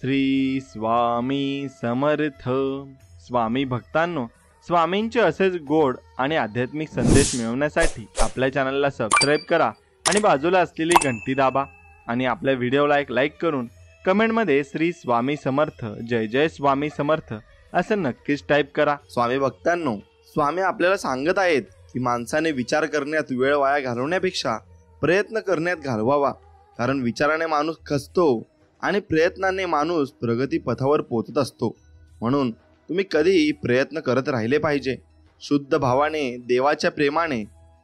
श्री स्वामी समर्थ. स्वामी भक्तांनो, स्वामींचे असेच गोड आणि आध्यात्मिक संदेश मिळवण्यासाठी आपल्या चॅनलला सबस्क्राईब करा आणि बाजूला असलेली घंटी दाबा आणि आपल्या व्हिडिओला एक लाईक करून कमेंटमध्ये श्री स्वामी समर्थ, जय जय स्वामी समर्थ असं नक्कीच टाईप करा. स्वामी भक्तांनो, स्वामी आपल्याला सांगत आहेत की माणसाने विचार करण्यात वेळ वाया घालवण्यापेक्षा प्रयत्न करण्यात घालवावा. कारण विचाराने माणूस खचतो आणि प्रयत्नाने माणूस प्रगती पथावर पोहोचत असतो. म्हणून तुम्ही कधीही प्रयत्न करत राहिले पाहिजे. शुद्ध भावाने, देवाच्या प्रेमाने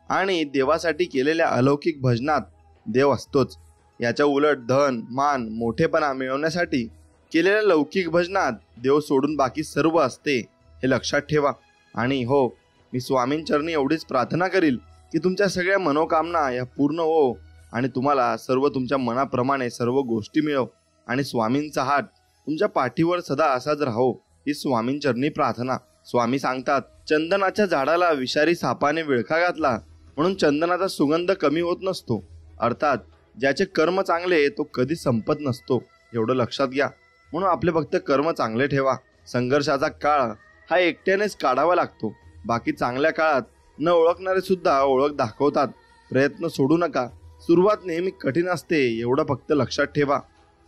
आणि देवासाठी केलेल्या अलौकिक भजनात देव असतोच. याच्या उलट धन, मान, मोठेपणा मिळवण्यासाठी केलेल्या लौकिक भजनात देव सोडून बाकी सर्व असते, हे लक्षात ठेवा. आणि हो, मी स्वामींचरणी एवढीच प्रार्थना करील की तुमच्या सगळ्या मनोकामना या पूर्ण हो आणि तुम्हाला सर्व तुमच्या मनाप्रमाणे सर्व गोष्टी मिळव आणि स्वामींचा हात तुमच्या पाठीवर सदा असाच राहो, ही स्वामींचरणी प्रार्थना. स्वामी सांगतात, चंदनाच्या झाडाला विषारी सापाने विळखा घातला म्हणून चंदनाचा सुगंध कमी होत नसतो. अर्थात ज्याचे कर्म चांगले तो कधी संपत नसतो, एवढं लक्षात घ्या. म्हणून आपले फक्त कर्म चांगले ठेवा. संघर्षाचा काळ हा एकट्यानेच काढावा लागतो. बाकी चांगल्या काळात न ओळखणारे सुद्धा ओळख दाखवतात. प्रयत्न सोडू नका. सुरुवात नेहमी कठीण असते, एवढं फक्त लक्षात ठेवा.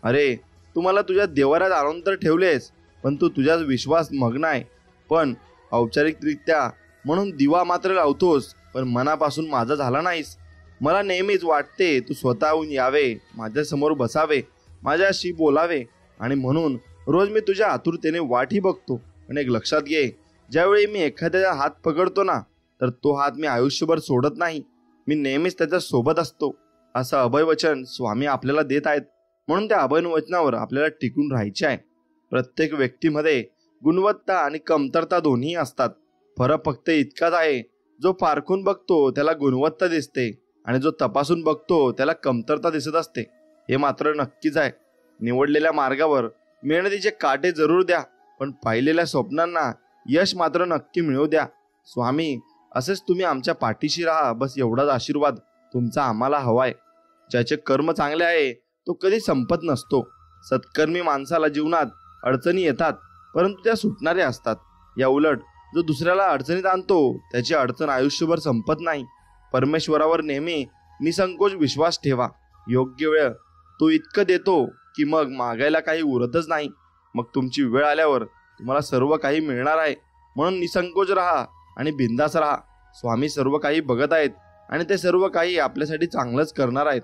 अरे, तुम्हाला तुझ्या देवाऱ्यात आणून तर ठेवलेस, पण तू तुझ्याच विश्वास मग्न आहे. पण औपचारिकरित्या म्हणून दिवा मात्र लावतोस, पण मनापासून माझा झाला नाहीस. मला नेहमीच वाटते तू स्वतःहून यावे, माझ्यासमोर बसावे, माझ्याशी बोलावे आणि म्हणून रोज मी तुझ्या आतुरतेने वाटही बघतो. पण एक लक्षात घे, ज्यावेळी मी एखाद्याचा हात पकडतो ना, तर तो हात मी आयुष्यभर सोडत नाही. मी नेहमीच त्याच्या सोबत असतो. असं अभयवचन स्वामी आपल्याला देत आहेत. म्हणून त्या अभयवचनावर आपल्याला टिकून राहायचे आहे. प्रत्येक व्यक्तीमध्ये गुणवत्ता आणि कमतरता दोन्ही असतात. फरक फक्त इतकाच आहे, जो पारखून बघतो त्याला गुणवत्ता दिसते आणि जो तपासून बघतो त्याला कमतरता दिसत असते. हे मात्र नक्कीच आहे. निवडलेल्या मार्गावर मेहनतीचे काटे जरूर द्या, पण पाहिलेल्या स्वप्नांना यश मात्र नक्की मिळवू द्या. स्वामी, असेच तुम्ही आमच्या पाठीशी राहा, बस एवढाच आशीर्वाद तुमचा आम्हाला हवाय. ज्याचे कर्म चांगले आहे तो कधी संपत नसतो. सत्कर्मी माणसाला जीवनात अडचणी येतात, परंतु त्या सुटणाऱ्या असतात. या उलट जो दुसऱ्याला अडचणीत आणतो त्याची अडचण आयुष्यभर संपत नाही. परमेश्वरावर नेहमी निसंकोच विश्वास ठेवा. योग्य वेळ तो इतकं देतो की मग मागायला काही उरतच नाही. मग तुमची वेळ आल्यावर तुम्हाला सर्व काही मिळणार आहे. म्हणून निसंकोच राहा आणि बिंदास राहा. स्वामी सर्व काही बघत आहेत आणि ते सर्व काही आपल्यासाठी चांगलंच करणार आहेत.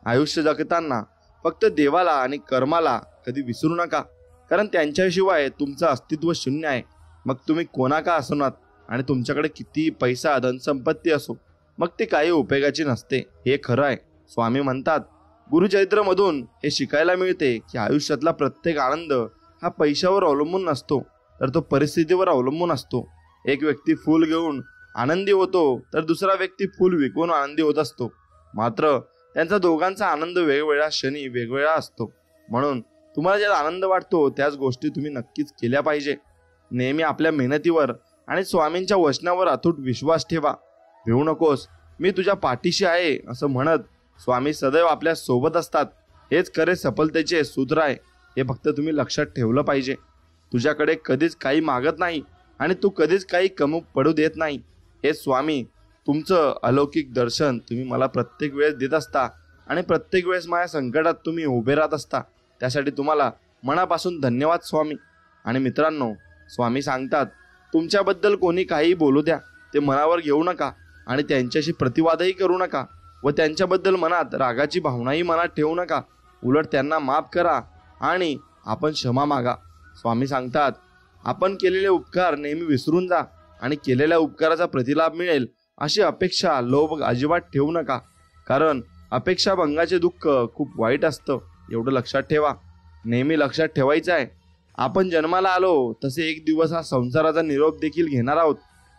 आयुष्य जगताना फक्त देवाला आणि कर्माला कधी विसरू नका, कारण त्यांच्याशिवाय तुमचं अस्तित्व शून्य आहे. मग तुम्ही कोणा का असणार आणि तुमच्याकडे किती पैसा, धनसंपत्ती असो, मग ते काही उपयोगाची नसते, हे खरं आहे. स्वामी म्हणतात, गुरुचरित्रमधून हे शिकायला मिळते की आयुष्यातला प्रत्येक आनंद हा पैशावर अवलंबून नसतो, तर तो परिस्थितीवर अवलंबून असतो. एक व्यक्ती फूल घेऊन आनंदी होतो तर दुसरा व्यक्ती फूल विकून आनंदी होत असतो. मात्र त्यांचा दोघांचा आनंद वेगवेगळ्या क्षणी वेगवेगळा असतो. म्हणून तुम्हाला ज्यात आनंद वाटतो त्याच गोष्टी तुम्ही नक्कीच केल्या पाहिजे. नेहमी आपल्या मेहनतीवर आणि स्वामींच्या वचनावर अतूट विश्वास ठेवा. भिवू नकोस, मी तुझ्या पाठीशी आहे असं म्हणत स्वामी सदैव आपल्या सोबत असतात. हेच खरे सफलतेचे सूत्र आहे. हे फक्त तुम्ही लक्षात ठेवलं पाहिजे. तुझ्याकडे कधीच काही मागत नाही आणि तू कधीच काही कमी पडू देत नाही. हे स्वामी तुमचं अलौकिक दर्शन तुम्ही मला प्रत्येक वेळेस देत असता आणि प्रत्येक वेळेस माझ्या संकटात तुम्ही उभे राहत असता. त्यासाठी तुम्हाला मनापासून धन्यवाद स्वामी. आणि मित्रांनो, स्वामी सांगतात, तुमच्याबद्दल कोणी काही बोलू द्या, ते मनावर घेऊ नका आणि त्यांच्याशी प्रतिवादही करू नका व त्यांच्याबद्दल मनात रागाची भावनाही मनात ठेवू नका. उलट त्यांना माफ करा आणि आपण क्षमा मागा. स्वामी सांगतात, आपण केलेले उपकार नेहमी विसरून जा आणि केलेल्या उपकाराचा प्रतिलाभ मिळेल अशी अपेक्षा, लोभ अजिबात ठेवू नका. कारण अपेक्षा भंगाचे दुःख खूप वाईट असतं, एवढं लक्षात ठेवा. नेहमी लक्षात ठेवायचं आहे, आपण जन्माला आलो तसे एक दिवस हा संसाराचा निरोप देखील घेणार आहोत.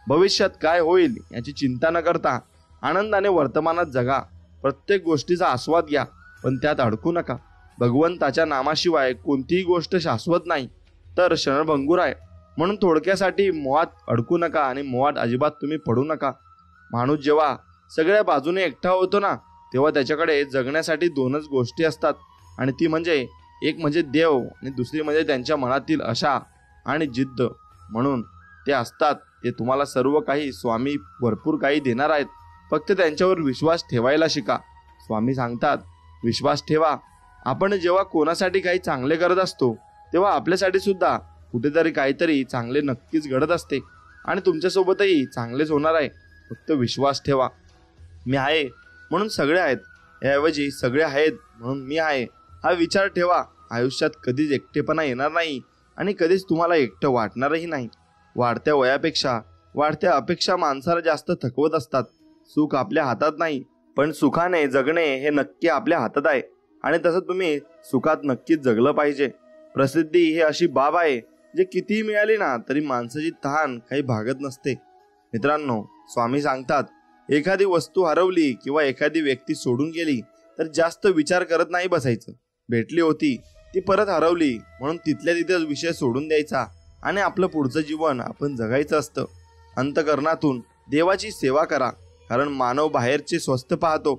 भविष्यात काय होईल याची चिंता न करता आनंदाने वर्तमानात जगा. प्रत्येक गोष्टीचा आस्वाद घ्या, पण त्यात अडकू नका. भगवंताच्या नामाशिवाय कोणतीही गोष्ट शाश्वत नाही, तर क्षणभंगूर आहे. म्हणून थोडक्यासाठी मोहात अडकू नका आणि मोहात अजिबात तुम्ही पडू नका. माणूस जेव्हा सगळ्या बाजूने एकटा होतो ना, तेव्हा त्याच्याकडे जगण्यासाठी दोनच गोष्टी असतात आणि ती म्हणजे एक म्हणजे देव आणि दुसरी म्हणजे त्यांच्या मनातील आशा आणि जिद्द. म्हणून ते असतात. ते तुम्हाला सर्व काही स्वामी भरपूर काही देणार आहेत. फक्त त्यांच्यावर विश्वास ठेवायला शिका. स्वामी सांगतात, विश्वास ठेवा. आपण जेव्हा कोणासाठी काही चांगले करत असतो तेव्हा आपल्यासाठी सुद्धा कुठेतरी काहीतरी चांगले नक्कीच घडत असते आणि तुमच्यासोबतही चांगलेच होणार आहे. फक्त विश्वास ठेवा. मी आहे म्हणून सगळे आहेत, याऐवजी सगळे आहेत म्हणून मी आहे हा विचार ठेवा. आयुष्यात कधीच एकटेपणा येणार नाही आणि कधीच तुम्हाला एकटं वाटणारही नाही. वाढत्या वयापेक्षा वाढत्या अपेक्षा माणसाला जास्त थकवत असतात. सुख आपल्या हातात नाही, पण सुखाने जगणे हे नक्की आपल्या हातात आहे आणि तसं तुम्ही सुखात नक्कीच जगलं पाहिजे. प्रसिद्धी ही अशी बाब आहे जे कितीही मिळाली ना तरी माणसाची तहान काही भागत नसते. मित्रांनो, स्वामी सांगतात, एखादी वस्तू हरवली किंवा एखादी व्यक्ती सोडून गेली तर जास्त विचार करत नाही बसायचं. भेटली होती ती परत हरवली म्हणून तिथल्या तिथेच विषय सोडून द्यायचा आणि आपलं पुढचं जीवन आपण जगायचं असतं. अंतःकरणातून देवाची सेवा करा, कारण मानव बाहेरचे स्वस्थ पाहतो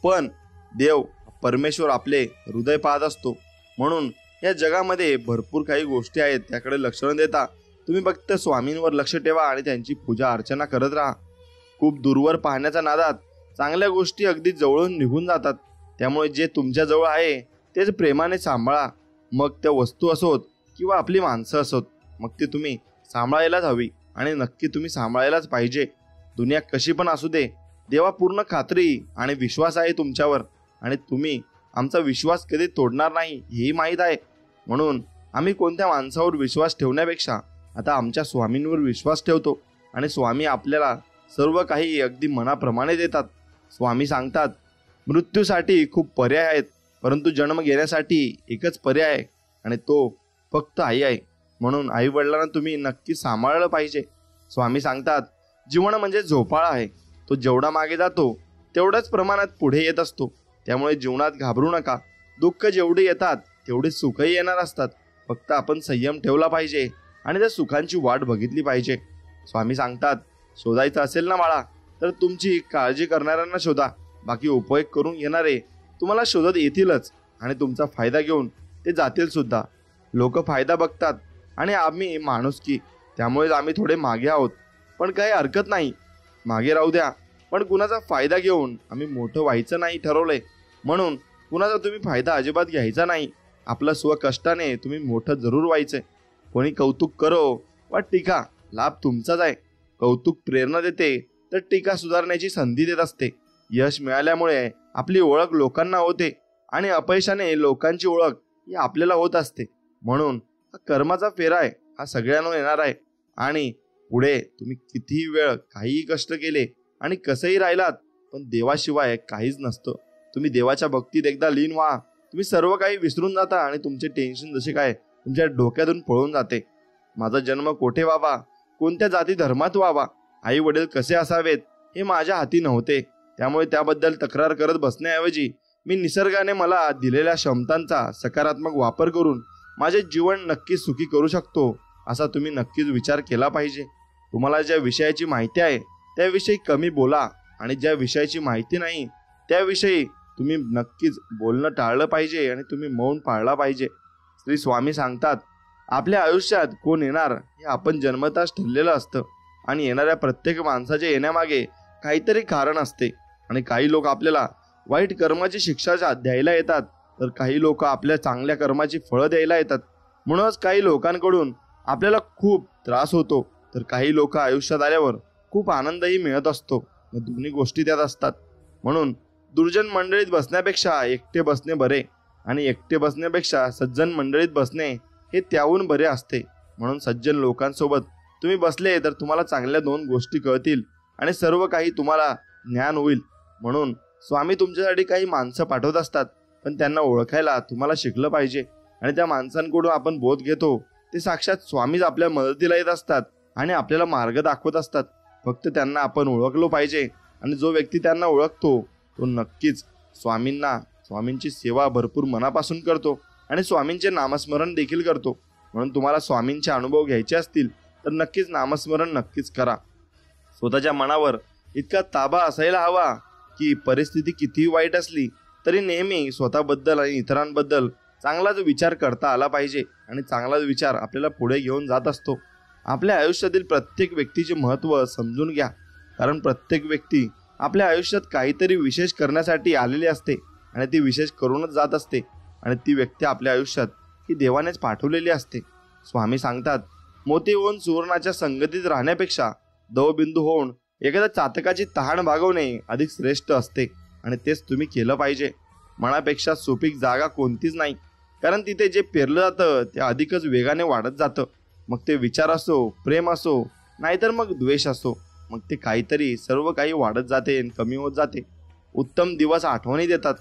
पण देव परमेश्वर आपले हृदय पाहत असतो. म्हणून या जगामध्ये भरपूर काही गोष्टी आहेत, त्याकडे लक्ष न देता तुम्ही फक्त स्वामींवर लक्ष ठेवा आणि त्यांची पूजा अर्चना करत राहा. खूप दूरवर पाहण्याच्या नादात चांगल्या गोष्टी अगदी जवळून निघून जातात. त्यामुळे जे तुमच्या जवळ आहे तेच प्रेमाने सांभाळा. मग त्या वस्तू असोत किंवा आपली माणसं असोत, मग ती तुम्ही सांभाळायलाच हवी आणि नक्की तुम्ही सांभाळायलाच पाहिजे. दुनिया कशी पण असू दे, देवा पूर्ण खात्री आणि विश्वास आहे तुमच्यावर आणि तुम्ही आमचा विश्वास कधी तोडणार नाही हेही माहीत आहे. म्हणून आम्ही कोणत्या माणसावर विश्वास ठेवण्यापेक्षा आता आमच्या स्वामींवर विश्वास ठेवतो आणि स्वामी आपल्याला सर्व काही अगदी मनाप्रमाणे देतात. स्वामी सांगतात, मृत्यूसाठी खूप पर्याय आहेत परंतु जन्म घेण्यासाठी एकच पर्याय आहे आणि तो फक्त आई आहे. म्हणून आई वडिलांना तुम्ही नक्की सांभाळलं पाहिजे. स्वामी सांगतात, जीवन म्हणजे झोपाळा आहे, तो जेवढा मागे जातो तेवढ्याच प्रमाणात पुढे येत असतो. त्यामुळे जीवनात घाबरू नका. दुःख जेवढे येतात तेवढे सुखही येणार असतात. फक्त आपण संयम ठेवला पाहिजे आणि त्या सुखांची वाट बघितली पाहिजे. स्वामी सांगतात, शोधायचं असेल ना बाळा तर तुमची काळजी करणाऱ्यांना शोधा, बाकी उपयोग करून घेणारे तुम्हाला शोधत येतीलच आणि तुमचा फायदा घेऊन ते जातील सुद्धा. लोक फायदा बघतात आणि आम्ही माणुसकी, त्यामुळेच आम्ही थोडे मागे आहोत. पण काही हरकत नाही, मागे राहू द्या. पण कुणाचा फायदा घेऊन आम्ही मोठं व्हायचं नाही ठरवलंय. म्हणून कुणाचा तुम्ही फायदा अजिबात घ्यायचा नाही. आपलं स्वकष्टाने तुम्ही मोठं जरूर व्हायचंय. कोणी कौतुक करो वा टीका, लाभ तुमचाच आहे. कौतुक प्रेरणा देते तर टीका सुधारण्याची संधी देत असते. यश मिळाल्यामुळे आपली ओळख लोकांना होते आणि अपयशाने लोकांची ओळख ही आपल्याला होत असते. म्हणून हा कर्माचा फेरा आहे, हा सगळ्यांना येणार आहे आणि पुढे तुम्ही कितीही वेळ काहीही कष्ट केले आणि कसंही राहिलात पण देवाशिवाय काहीच नसतं. तुम्ही देवाच्या भक्तीत एकदा लीन व्हा, तुम्ही सर्व काही विसरून जाता आणि तुमचे टेन्शन जसे काय तुमच्या डोक्यातून पळून जाते. माझा जन्म कोठे व्हावा, कोणत्या जाती धर्मात व्हावा, आई वडील कसे असावेत हे माझ्या हाती नव्हते. त्यामुळे त्याबद्दल तक्रार करत बसण्याऐवजी मी निसर्गाने मला दिलेल्या क्षमतांचा सकारात्मक वापर करून माझे जीवन नक्कीच सुखी करू शकतो असा तुम्ही नक्कीच विचार केला पाहिजे. तुम्हाला ज्या विषयाची माहिती आहे त्याविषयी कमी बोला आणि ज्या विषयाची माहिती नाही त्याविषयी तुम्ही नक्कीच बोलणं टाळलं पाहिजे आणि तुम्ही मौन पाळला पाहिजे. श्री स्वामी सांगतात, आपल्या आयुष्यात कोण येणार हे आपण जन्मताच ठरलेलं असतं आणि येणाऱ्या प्रत्येक माणसाच्या येण्यामागे काहीतरी कारण असते. आणि काही लोक आपल्याला वाईट कर्माची शिक्षा द्यायला येतात तर काही लोक आपल्या चांगल्या कर्माची फळं द्यायला येतात. म्हणूनच काही लोकांकडून आपल्याला खूप त्रास होतो तर काही लोक आयुष्यात आल्यावर खूप आनंदही मिळत असतो. दोन्ही गोष्टी त्यात असतात. म्हणून दुर्जन मंडळीत बसण्यापेक्षा एकटे बसणे बरे आणि एकटे बसण्यापेक्षा सज्जन मंडळीत बसणे हे त्याहून बरे असते. म्हणून सज्जन लोकांसोबत तुम्ही बसले तर तुम्हाला चांगल्या दोन गोष्टी कळतील आणि सर्व काही तुम्हाला ज्ञान होईल. म्हणून स्वामी तुमच्यासाठी काही माणसं पाठवत असतात पण त्यांना ओळखायला तुम्हाला शिकलं पाहिजे आणि त्या माणसांकडून आपण बोध घेतो ते साक्षात स्वामीच आपल्या मदतीला येत असतात आणि आपल्याला मार्ग दाखवत असतात. फक्त त्यांना आपण ओळखलो पाहिजे आणि जो व्यक्ती त्यांना ओळखतो तो नक्कीच स्वामींची सेवा भरपूर मनापासून करतो आणि स्वामींचे नामस्मरण देखील करतो. म्हणून तुम्हाला स्वामींचे अनुभव घ्यायचे असतील तर नक्कीच नामस्मरण नक्कीच करा. स्वतःच्या मनावर इतका ताबा असायला हवा की परिस्थिती कितीही वाईट असली तरी नेहमी स्वतःबद्दल आणि इतरांबद्दल चांगलाच विचार करता आला पाहिजे आणि चांगलाच विचार आपल्याला पुढे घेऊन जात असतो. आपल्या आयुष्यातील प्रत्येक व्यक्तीचे महत्त्व समजून घ्या, कारण प्रत्येक व्यक्ती आपल्या आयुष्यात काहीतरी विशेष करण्यासाठी आलेली असते आणि ती विशेष करूनच जात असते आणि ती व्यक्ती आपल्या आयुष्यात ही देवानेच पाठवलेली असते. स्वामी सांगतात, मोती होऊन सुवर्णाच्या संगतीत राहण्यापेक्षा दवबिंदू होऊन एखाद्या चातकाची तहान भागवणे अधिक श्रेष्ठ असते आणि तेच तुम्ही केलं पाहिजे. मनापेक्षा सुपीक जागा कोणतीच नाही, कारण तिथे जे पेरलं जातं ते अधिकच वेगाने वाढत जातं. मग ते विचार असो, प्रेम असो, नाहीतर मग द्वेष असो, मग ते काहीतरी सर्व काही वाढत जाते आणि कमी होत जाते. उत्तम दिवस आठवणी देतात,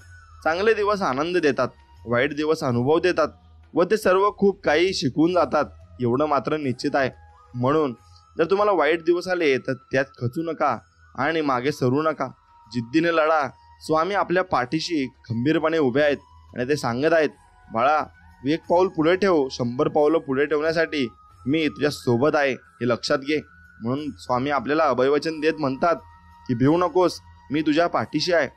चांगले दिवस आनंद देतात, वाईट दिवस अनुभव देतात व ते सर्व खूप काही शिकवून जातात, एवढं मात्र निश्चित आहे. म्हणून जर तुम्हाला वाईट दिवस आले तर त्यात खचू नका आणि मागे सरू नका. जिद्दीने लढा. स्वामी आपल्या पाठीशी खंबीरपणे उभे आहेत आणि ते सांगत आहेत, बाळा, एक पाऊल पुढे ठेव, 100 पावलं पुढे ठेवण्यासाठी मी तुझ्या सोबत आहे, हे लक्षात घे. म्हणून स्वामी आपल्याला अभयवचन देत म्हणतात की भिवू नकोस, मी तुझ्या पाठीशी आहे.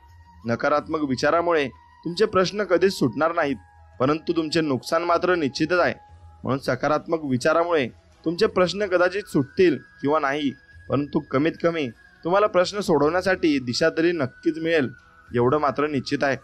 नकारात्मक विचारामुळे तुमचे प्रश्न कधीच सुटणार नाहीत, परंतु तुमचे नुकसान मात्र निश्चितच आहे. म्हणून सकारात्मक विचारामुळे तुमचे प्रश्न कदाचित सुटतील किंवा नाही, परंतु कमीत कमी तुम्हाला प्रश्न सोडवण्यासाठी दिशा तरी नक्कीच मिळेल, एवढं मात्र निश्चित आहे.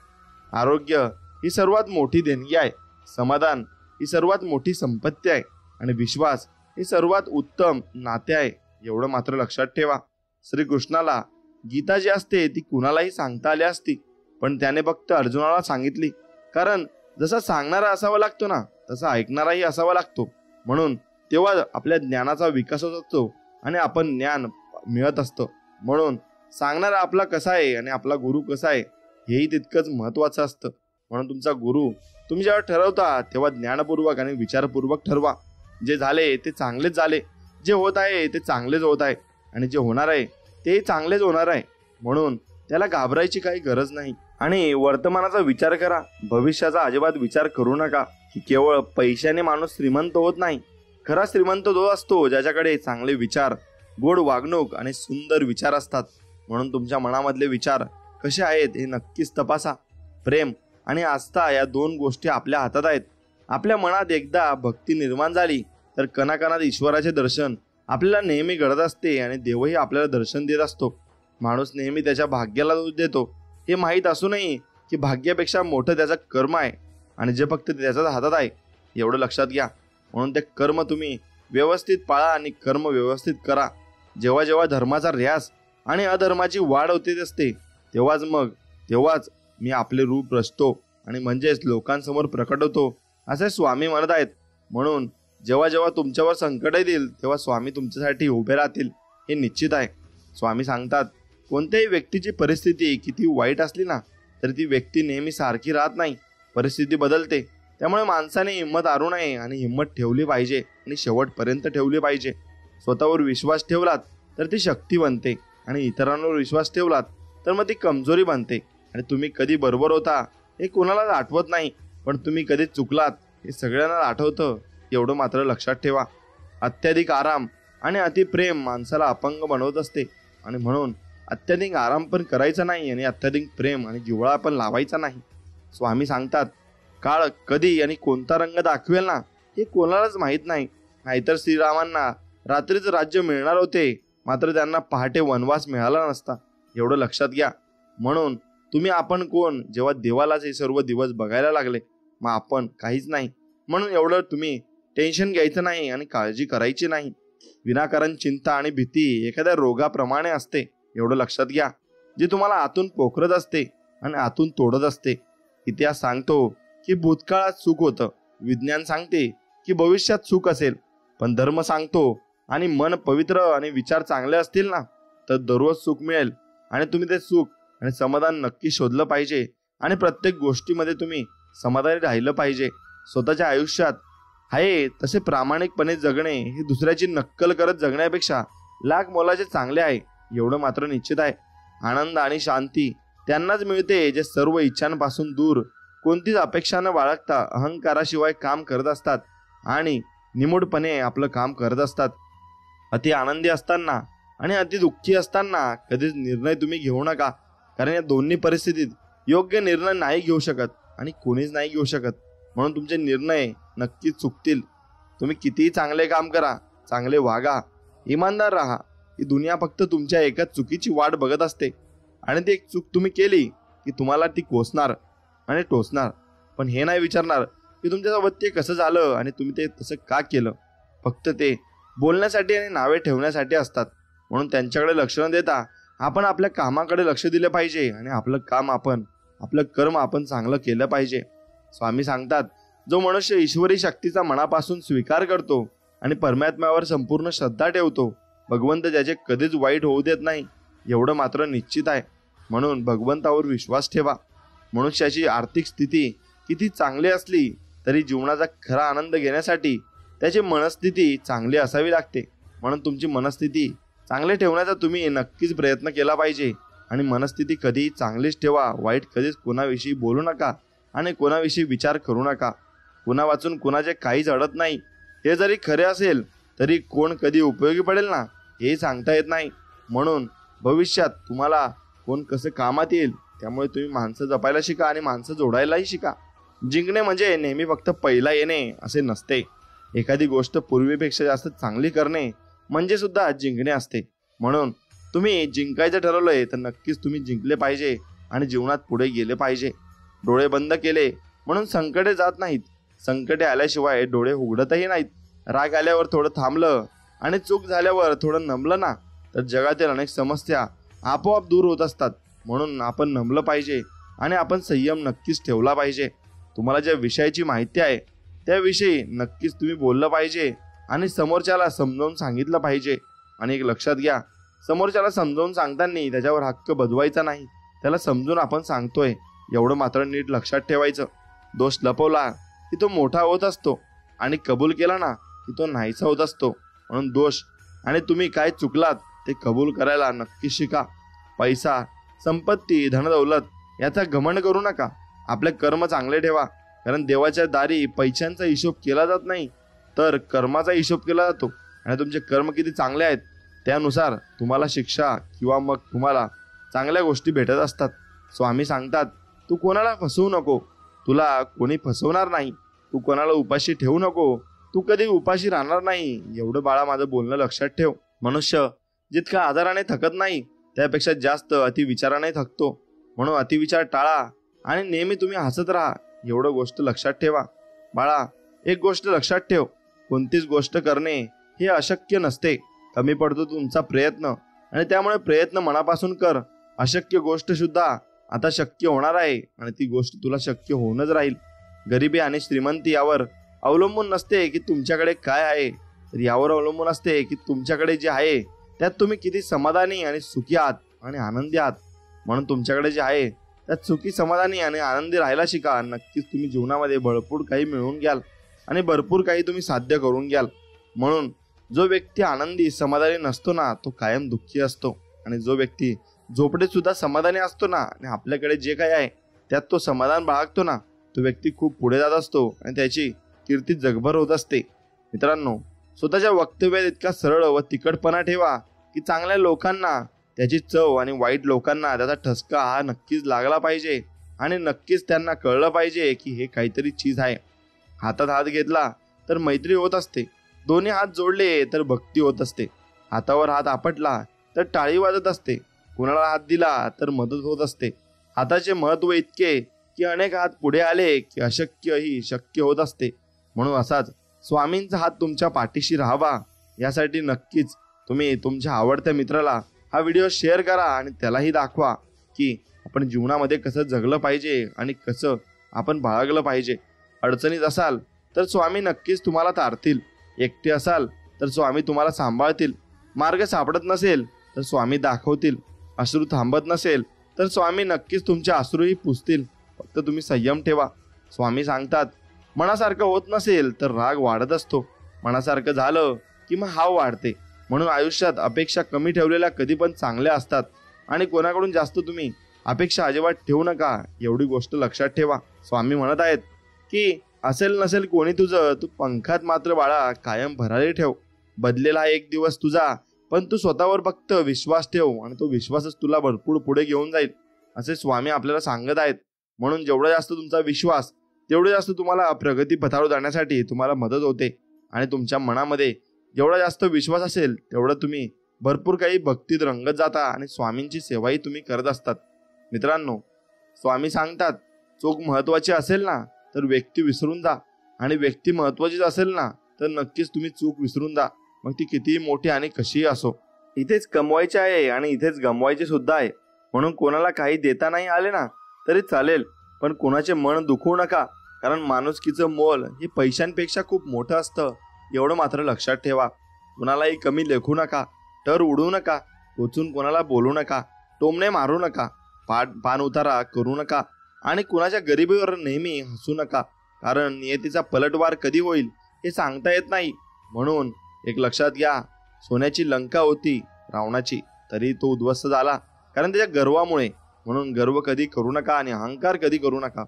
आरोग्य ही सर्वात मोठी देणगी आहे, समाधान ही सर्वात मोठी संपत्ती आहे आणि विश्वास ही सर्वात उत्तम नाते आहे, एवढं मात्र लक्षात ठेवा. श्रीकृष्णाला गीता जी असते ती कुणालाही सांगता आली असती, पण त्याने फक्त अर्जुनाला सांगितली, कारण जसा सांगणारा असावा लागतो ना, तसा ऐकणाराही असावा लागतो. म्हणून तेव्हा आपल्या ज्ञानाचा विकास होत असतो आणि आपण ज्ञान मिळत असतं. म्हणून सांगणारा आपला कसा आहे आणि आपला गुरु कसा आहे हेही तितकंच महत्त्वाचं असतं. म्हणून तुमचा गुरु तुम्ही जेव्हा ठरवता तेव्हा ज्ञानपूर्वक आणि विचारपूर्वक ठरवा. जे झाले ते चांगलेच झाले, जे होत आहे ते चांगलेच होत आहे आणि जे होणार आहे तेही चांगलेच होणार आहे. म्हणून त्याला घाबरायची काही गरज नाही आणि वर्तमानाचा विचार करा, भविष्याचा अजिबात विचार करू नका. की केवळ पैशाने माणूस श्रीमंत होत नाही. खरा श्रीमंत तो असतो ज्याच्याकडे चांगले विचार, गोड वागणूक आणि सुंदर विचार असतात. म्हणून तुमच्या मनामधले विचार कसे आहेत हे नक्कीच तपासा. प्रेम आणि आस्था या 2 गोष्टी आपल्या हातात आहेत. आपल्या मनात एकदा भक्ती निर्माण झाली तर कणाकणात ईश्वराचे दर्शन आपल्याला नेहमी घडत असते आणि देवही आपल्याला दर्शन देत असतो. माणूस नेहमी त्याच्या भाग्याला दोष देतो, हे माहीत असूनही की भाग्यापेक्षा मोठं त्याचं कर्म आहे आणि जे फक्त त्याच्याच हातात आहे, एवढं लक्षात घ्या. म्हणून ते कर्म तुम्ही व्यवस्थित पाळा आणि कर्म व्यवस्थित करा. जेव्हा जेव्हा धर्माचा ऱ्यास आणि अधर्माची वाढ होते असते तेव्हाच मी आपले रूप रचतो आणि म्हणजेच लोकांसमोर प्रकट होतो, असे स्वामी म्हणत आहेत. म्हणून जेव्हा जेव्हा तुमच्यावर संकट येतील तेव्हा स्वामी तुमच्यासाठी उभे राहतील, हे निश्चित आहे. स्वामी सांगतात, कोणत्याही व्यक्तीची परिस्थिती किती वाईट असली ना तरी ती व्यक्ती नेहमी सारखी राहत नाही, परिस्थिती बदलते. त्यामुळे माणसाने हिंमत हारू नये आणि हिंमत ठेवली पाहिजे आणि शेवटपर्यंत ठेवली पाहिजे. स्वतःवर विश्वास ठेवलात तर ती शक्ती बनते आणि इतरांवर विश्वास ठेवलात तर मग ती कमजोरी बनते. आणि तुम्ही कधी बरोबर होता हे कोणालाच आठवत नाही, पण तुम्ही कधी चुकलात हे सगळ्यांना आठवतं, एवढं मात्र लक्षात ठेवा. अत्याधिक आराम आणि अतिप्रेम माणसाला अपंग बनवत असते आणि म्हणून अत्याधिक आराम पण करायचा नाही आणि अत्याधिक प्रेम आणि जिव्हाळा पण लावायचा नाही. स्वामी सांगतात, काळ कधी आणि कोणता रंग दाखवेल ना हे कोणालाच माहीत नाही. नाहीतर श्रीरामांना रात्रीचं राज्य मिळणार होते, मात्र त्यांना पहाटे वनवास मिळाला नसता, एवढं लक्षात घ्या. म्हणून तुम्ही आपण कोण जेव्हा देवालाच हे सर्व दिवस बघायला लागले, मग आपण काहीच नाही. म्हणून एवढं तुम्ही टेन्शन घ्यायचं नाही आणि काळजी करायची नाही. विनाकारण चिंता आणि भीती एखाद्या रोगाप्रमाणे असते, एवढं लक्षात घ्या, जी तुम्हाला आतून पोखरत असते आणि आतून तोडत असते. इतिहास सांगतो की भूतकाळात सुख होतं, विज्ञान सांगते की भविष्यात सुख असेल, पण धर्म सांगतो आणि मन पवित्र आणि विचार चांगले असतील ना तर दररोज सुख मिळेल. आणि तुम्ही ते सुख आणि समाधान नक्की शोधलं पाहिजे आणि प्रत्येक गोष्टीमध्ये तुम्ही समाधानी राहिलं पाहिजे. स्वतःच्या आयुष्यात आहे तसे प्रामाणिकपणे जगणे हे दुसऱ्याची नक्कल करत जगण्यापेक्षा लाख मोलाचे चांगले आहे, एवढं मात्र निश्चित आहे. आनंद आणि शांती त्यांनाच मिळते जे सर्व इच्छांपासून दूर, कोणतीच अपेक्षा न बाळगता अहंकाराशिवाय काम करत असतात आणि निमूटपणे आपलं काम करत असतात. अति आनंदी असताना आणि अति दुःखी असताना कधीच निर्णय तुम्ही घेऊ नका, कारण या दोन्ही परिस्थितीत योग्य निर्णय नाही घेऊ शकत आणि कोणीच नाही घेऊ शकत. म्हणून तुमचे निर्णय नक्कीच चुकतील. तुम्ही कितीही चांगले काम करा, चांगले वागा, इमानदार राहा, ही दुनिया फक्त तुमच्या एका चुकीची वाट बघत असते. आणि ती एक चूक तुम्ही केली की तुम्हाला ती कोसणार आणि टोचणार, पण हे नाही विचारणार की तुमच्यासोबत ते कसं झालं आणि तुम्ही ते तसं का केलं. फक्त ते बोलण्यासाठी आणि नावे ठेवण्यासाठी असतात. म्हणून त्यांच्याकडे लक्ष न देता आपण आपल्या कामाकडे लक्ष दिले पाहिजे आणि आपलं कर्म आपण चांगलं केलं पाहिजे. स्वामी सांगतात, जो मनुष्य ईश्वरी शक्तीचा मनापासून स्वीकार करतो आणि परमात्म्यावर संपूर्ण श्रद्धा ठेवतो, भगवंत त्याचे कधीच वाईट होऊ देत नाही, एवढं मात्र निश्चित आहे. म्हणून भगवंतावर विश्वास ठेवा. मनुष्याची आर्थिक स्थिती किती चांगली असली तरी जीवनाचा खरा आनंद घेण्यासाठी त्याची मनस्थिती चांगली असावी लागते. म्हणून तुमची मनस्थिती चांगली ठेवण्याचा तुम्ही नक्कीच प्रयत्न केला पाहिजे. आणि मनस्थिती कधीही चांगलीच ठेवा. वाईट कधीच कोणाविषयी बोलू नका आणि कोणाविषयी विचार करू नका. कुणा वाचून कुणाचे काहीच अडत नाही. हे जरी खरे असेल तरी कोण कधी उपयोगी पडेल ना, हेही सांगता येत नाही. म्हणून भविष्यात तुम्हाला कोण कसं कामात येईल, त्यामुळे तुम्ही माणसं जपायला शिका आणि माणसं जोडायलाही शिका. जिंकणे म्हणजे नेहमी फक्त पहिला येणे असे नसते. एखादी गोष्ट पूर्वीपेक्षा जास्त चांगली करणे म्हणजे सुद्धा जिंकणे असते. म्हणून तुम्ही जिंकायचं ठरवलंय तर नक्कीच तुम्ही जिंकले पाहिजे आणि जीवनात पुढे गेले पाहिजे. डोळे बंद केले म्हणून संकटे जात नाहीत. संकटे आल्याशिवाय डोळे उघडतही नाहीत. राग आल्यावर थोडं थांबलं आणि चूक झाल्यावर थोडं नमलं ना, तर जगातील अनेक समस्या आपोआप दूर होत असतात. म्हणून आपण नमलं पाहिजे आणि आपण संयम नक्कीच ठेवला पाहिजे. तुम्हाला ज्या विषयाची माहिती आहे त्याविषयी नक्कीच तुम्ही बोललं पाहिजे आणि समोरच्याला समजावून सांगितलं पाहिजे. आणि एक लक्षात घ्या, समोरच्याला समजावून सांगताना त्याच्यावर हक्क बदवायचा नाही. त्याला समजून आपण सांगतोय एवढं मात्र नीट लक्षात ठेवायचं. दोष लपवला की तो मोठा होत असतो आणि कबूल केला ना की तो नाहीसा होत असतो. म्हणून दोष आणि तुम्ही काय चुकलात ते कबूल करायला नक्की शिका. पैसा, संपत्ती, धनदौलत याचा घमंड करू नका. आपले कर्म चांगले ठेवा, कारण देवाच्या दारी पैशांचा हिशोब केला जात नाही तर कर्माचा हिशोब केला जातो. आणि तुमचे कर्म किती चांगले आहेत त्यानुसार तुम्हाला शिक्षा किंवा मग तुम्हाला चांगल्या गोष्टी भेटत असतात. स्वामी सांगतात, तू कोणाला फसवू नको, तुला कोणी फसवणार नाही. तू कोणाला उपाशी ठेवू नको, तू कधी उपाशी राहणार नाही. एवढं बाळा माझं बोलणं लक्षात ठेव. मनुष्य जितका आजाराने थकत नाही त्यापेक्षा जास्त अतिविचाराने थकतो. म्हणून अतिविचार टाळा आणि नेहमी तुम्ही हसत राहा. एवढं गोष्ट लक्षात ठेवा. बाळा, एक गोष्ट लक्षात ठेव, कोणतीच गोष्ट करणे हे अशक्य नसते. कमी पडतो तुमचा प्रयत्न आणि त्यामुळे प्रयत्न मनापासून कर. अशक्य गोष्ट सुद्धा आता शक्य होणार आहे आणि ती गोष्ट तुला शक्य होऊनच राहील. गरिबी आणि श्रीमंती यावर अवलंबून नसते की तुमच्याकडे काय आहे, तर यावर अवलंबून असते की तुमच्याकडे जे आहे त्यात तुम्ही किती समाधानी आणि सुखी आहात आणि आनंदी आहात. म्हणून तुमच्याकडे जे आहे त्यात सुखी, समाधानी आणि आनंदी राहायला शिका. नक्कीच तुम्ही जीवनामध्ये भरपूर काही मिळवून घ्याल आणि भरपूर काही तुम्ही साध्य करून घ्याल. म्हणून जो व्यक्ती आनंदी, समाधानी नसतो ना, तो कायम दुःखी असतो. आणि जो व्यक्ती झोपडीत सुद्धा समाधानी असतो ना आणि आपल्याकडे जे काही आहे त्यात तो समाधान बाळगतो ना, तो व्यक्ती खूप पुढे जात असतो आणि त्याची कीर्ती जगभर होत असते. मित्रांनो, स्वतःच्या वक्तव्यात इतका सरळ व तिखटपणा ठेवा की चांगल्या लोकांना त्याची चव आणि वाईट लोकांना त्याचा ठसका हा नक्कीच लागला पाहिजे आणि नक्कीच त्यांना कळलं पाहिजे की हे काहीतरी चीज आहे. हातात हात घेतला तर मैत्री होत असते. दोन्ही हात जोडले तर भक्ती होत असते. हातावर हात आपटला तर टाळी वाजत असते. कुणाला हात दिला तर मदत होत असते. हाताचे महत्त्व इतके की अनेक हात पुढे आले की अशक्य ही शक्य होत असते. म्हणून असाच स्वामींचा हात तुमच्या पाठीशी राहावा यासाठी नक्कीच तुम्ही तुमच्या आवडत्या मित्राला हा व्हिडिओ शेअर करा आणि त्यालाही दाखवा की आपण जीवनामध्ये कसं जगलं पाहिजे आणि कसं आपण बाळगलं पाहिजे. अडचणीत असाल तर स्वामी नक्कीच तुम्हाला तारतील. एकटे असाल तर स्वामी तुम्हाला सांभाळतील. मार्ग सापडत नसेल तर स्वामी दाखवतील. अश्रू थांबत नसेल तर स्वामी नक्कीच तुमचे अश्रूही पुसतील. फक्त तुम्ही संयम ठेवा. स्वामी सांगतात, मनासारखं होत नसेल तर राग वाढत असतो, मनासारखं झालं की मग हाव वाढते. म्हणून आयुष्यात अपेक्षा कमी ठेवलेल्या कधी पण चांगल्या असतात आणि कोणाकडून जास्त तुम्ही अपेक्षा अजिबात ठेवू नका. एवढी गोष्ट लक्षात ठेवा. स्वामी म्हणत आहेत की असेल नसेल कोणी तुझं, तू पंखात मात्र बाळा कायम भरारी ठेव. बदलेला एक दिवस तुझा, पण तू स्वतःवर फक्त विश्वास ठेव आणि तो विश्वासच तुला भरपूर पुढे घेऊन जाईल, असे स्वामी आपल्याला सांगत आहेत. म्हणून जेवढा जास्त तुमचा विश्वास तेवढे जास्त तुम्हाला प्रगती पथावर जाण्यासाठी तुम्हाला मदत होते. आणि तुमच्या मनामध्ये जेवढा जास्त विश्वास असेल तेवढं तुम्ही भरपूर काही भक्तीत रंगत जाता आणि स्वामींची सेवाही तुम्ही करत असतात. मित्रांनो, स्वामी सांगतात, चूक महत्वाची असेल ना तर व्यक्ती विसरून जा, आणि व्यक्ती महत्वाचीच असेल ना तर नक्कीच तुम्ही चूक विसरून जा, मग ती कितीही मोठी आणि कशीही असो. इथेच कमवायचे आहे आणि इथेच गमवायचे सुद्धा आहे. म्हणून कोणाला काही देता नाही आले ना तरी चालेल, पण कोणाचे मन दुखवू नका, कारण माणुसकीचं मोल हे पैशांपेक्षा खूप मोठं असतं, एवढं मात्र लक्षात ठेवा. कुणालाही कमी लेखू नका, टर उडवू नका, टोचून कोणाला बोलू नका, टोमणे मारू नका, पान उतारा करू नका, आणि कुणाच्या गरिबीवर नेहमी हसू नका, कारण नियतीचा पलटवार कधी होईल हे सांगता येत नाही. म्हणून एक लक्षात घ्या, सोन्याची लंका होती रावणाची, तरी तो उद्ध्वस्त झाला कारण त्याच्या गर्वामुळे. म्हणून गर्व कधी करू नका आणि अहंकार कधी करू नका.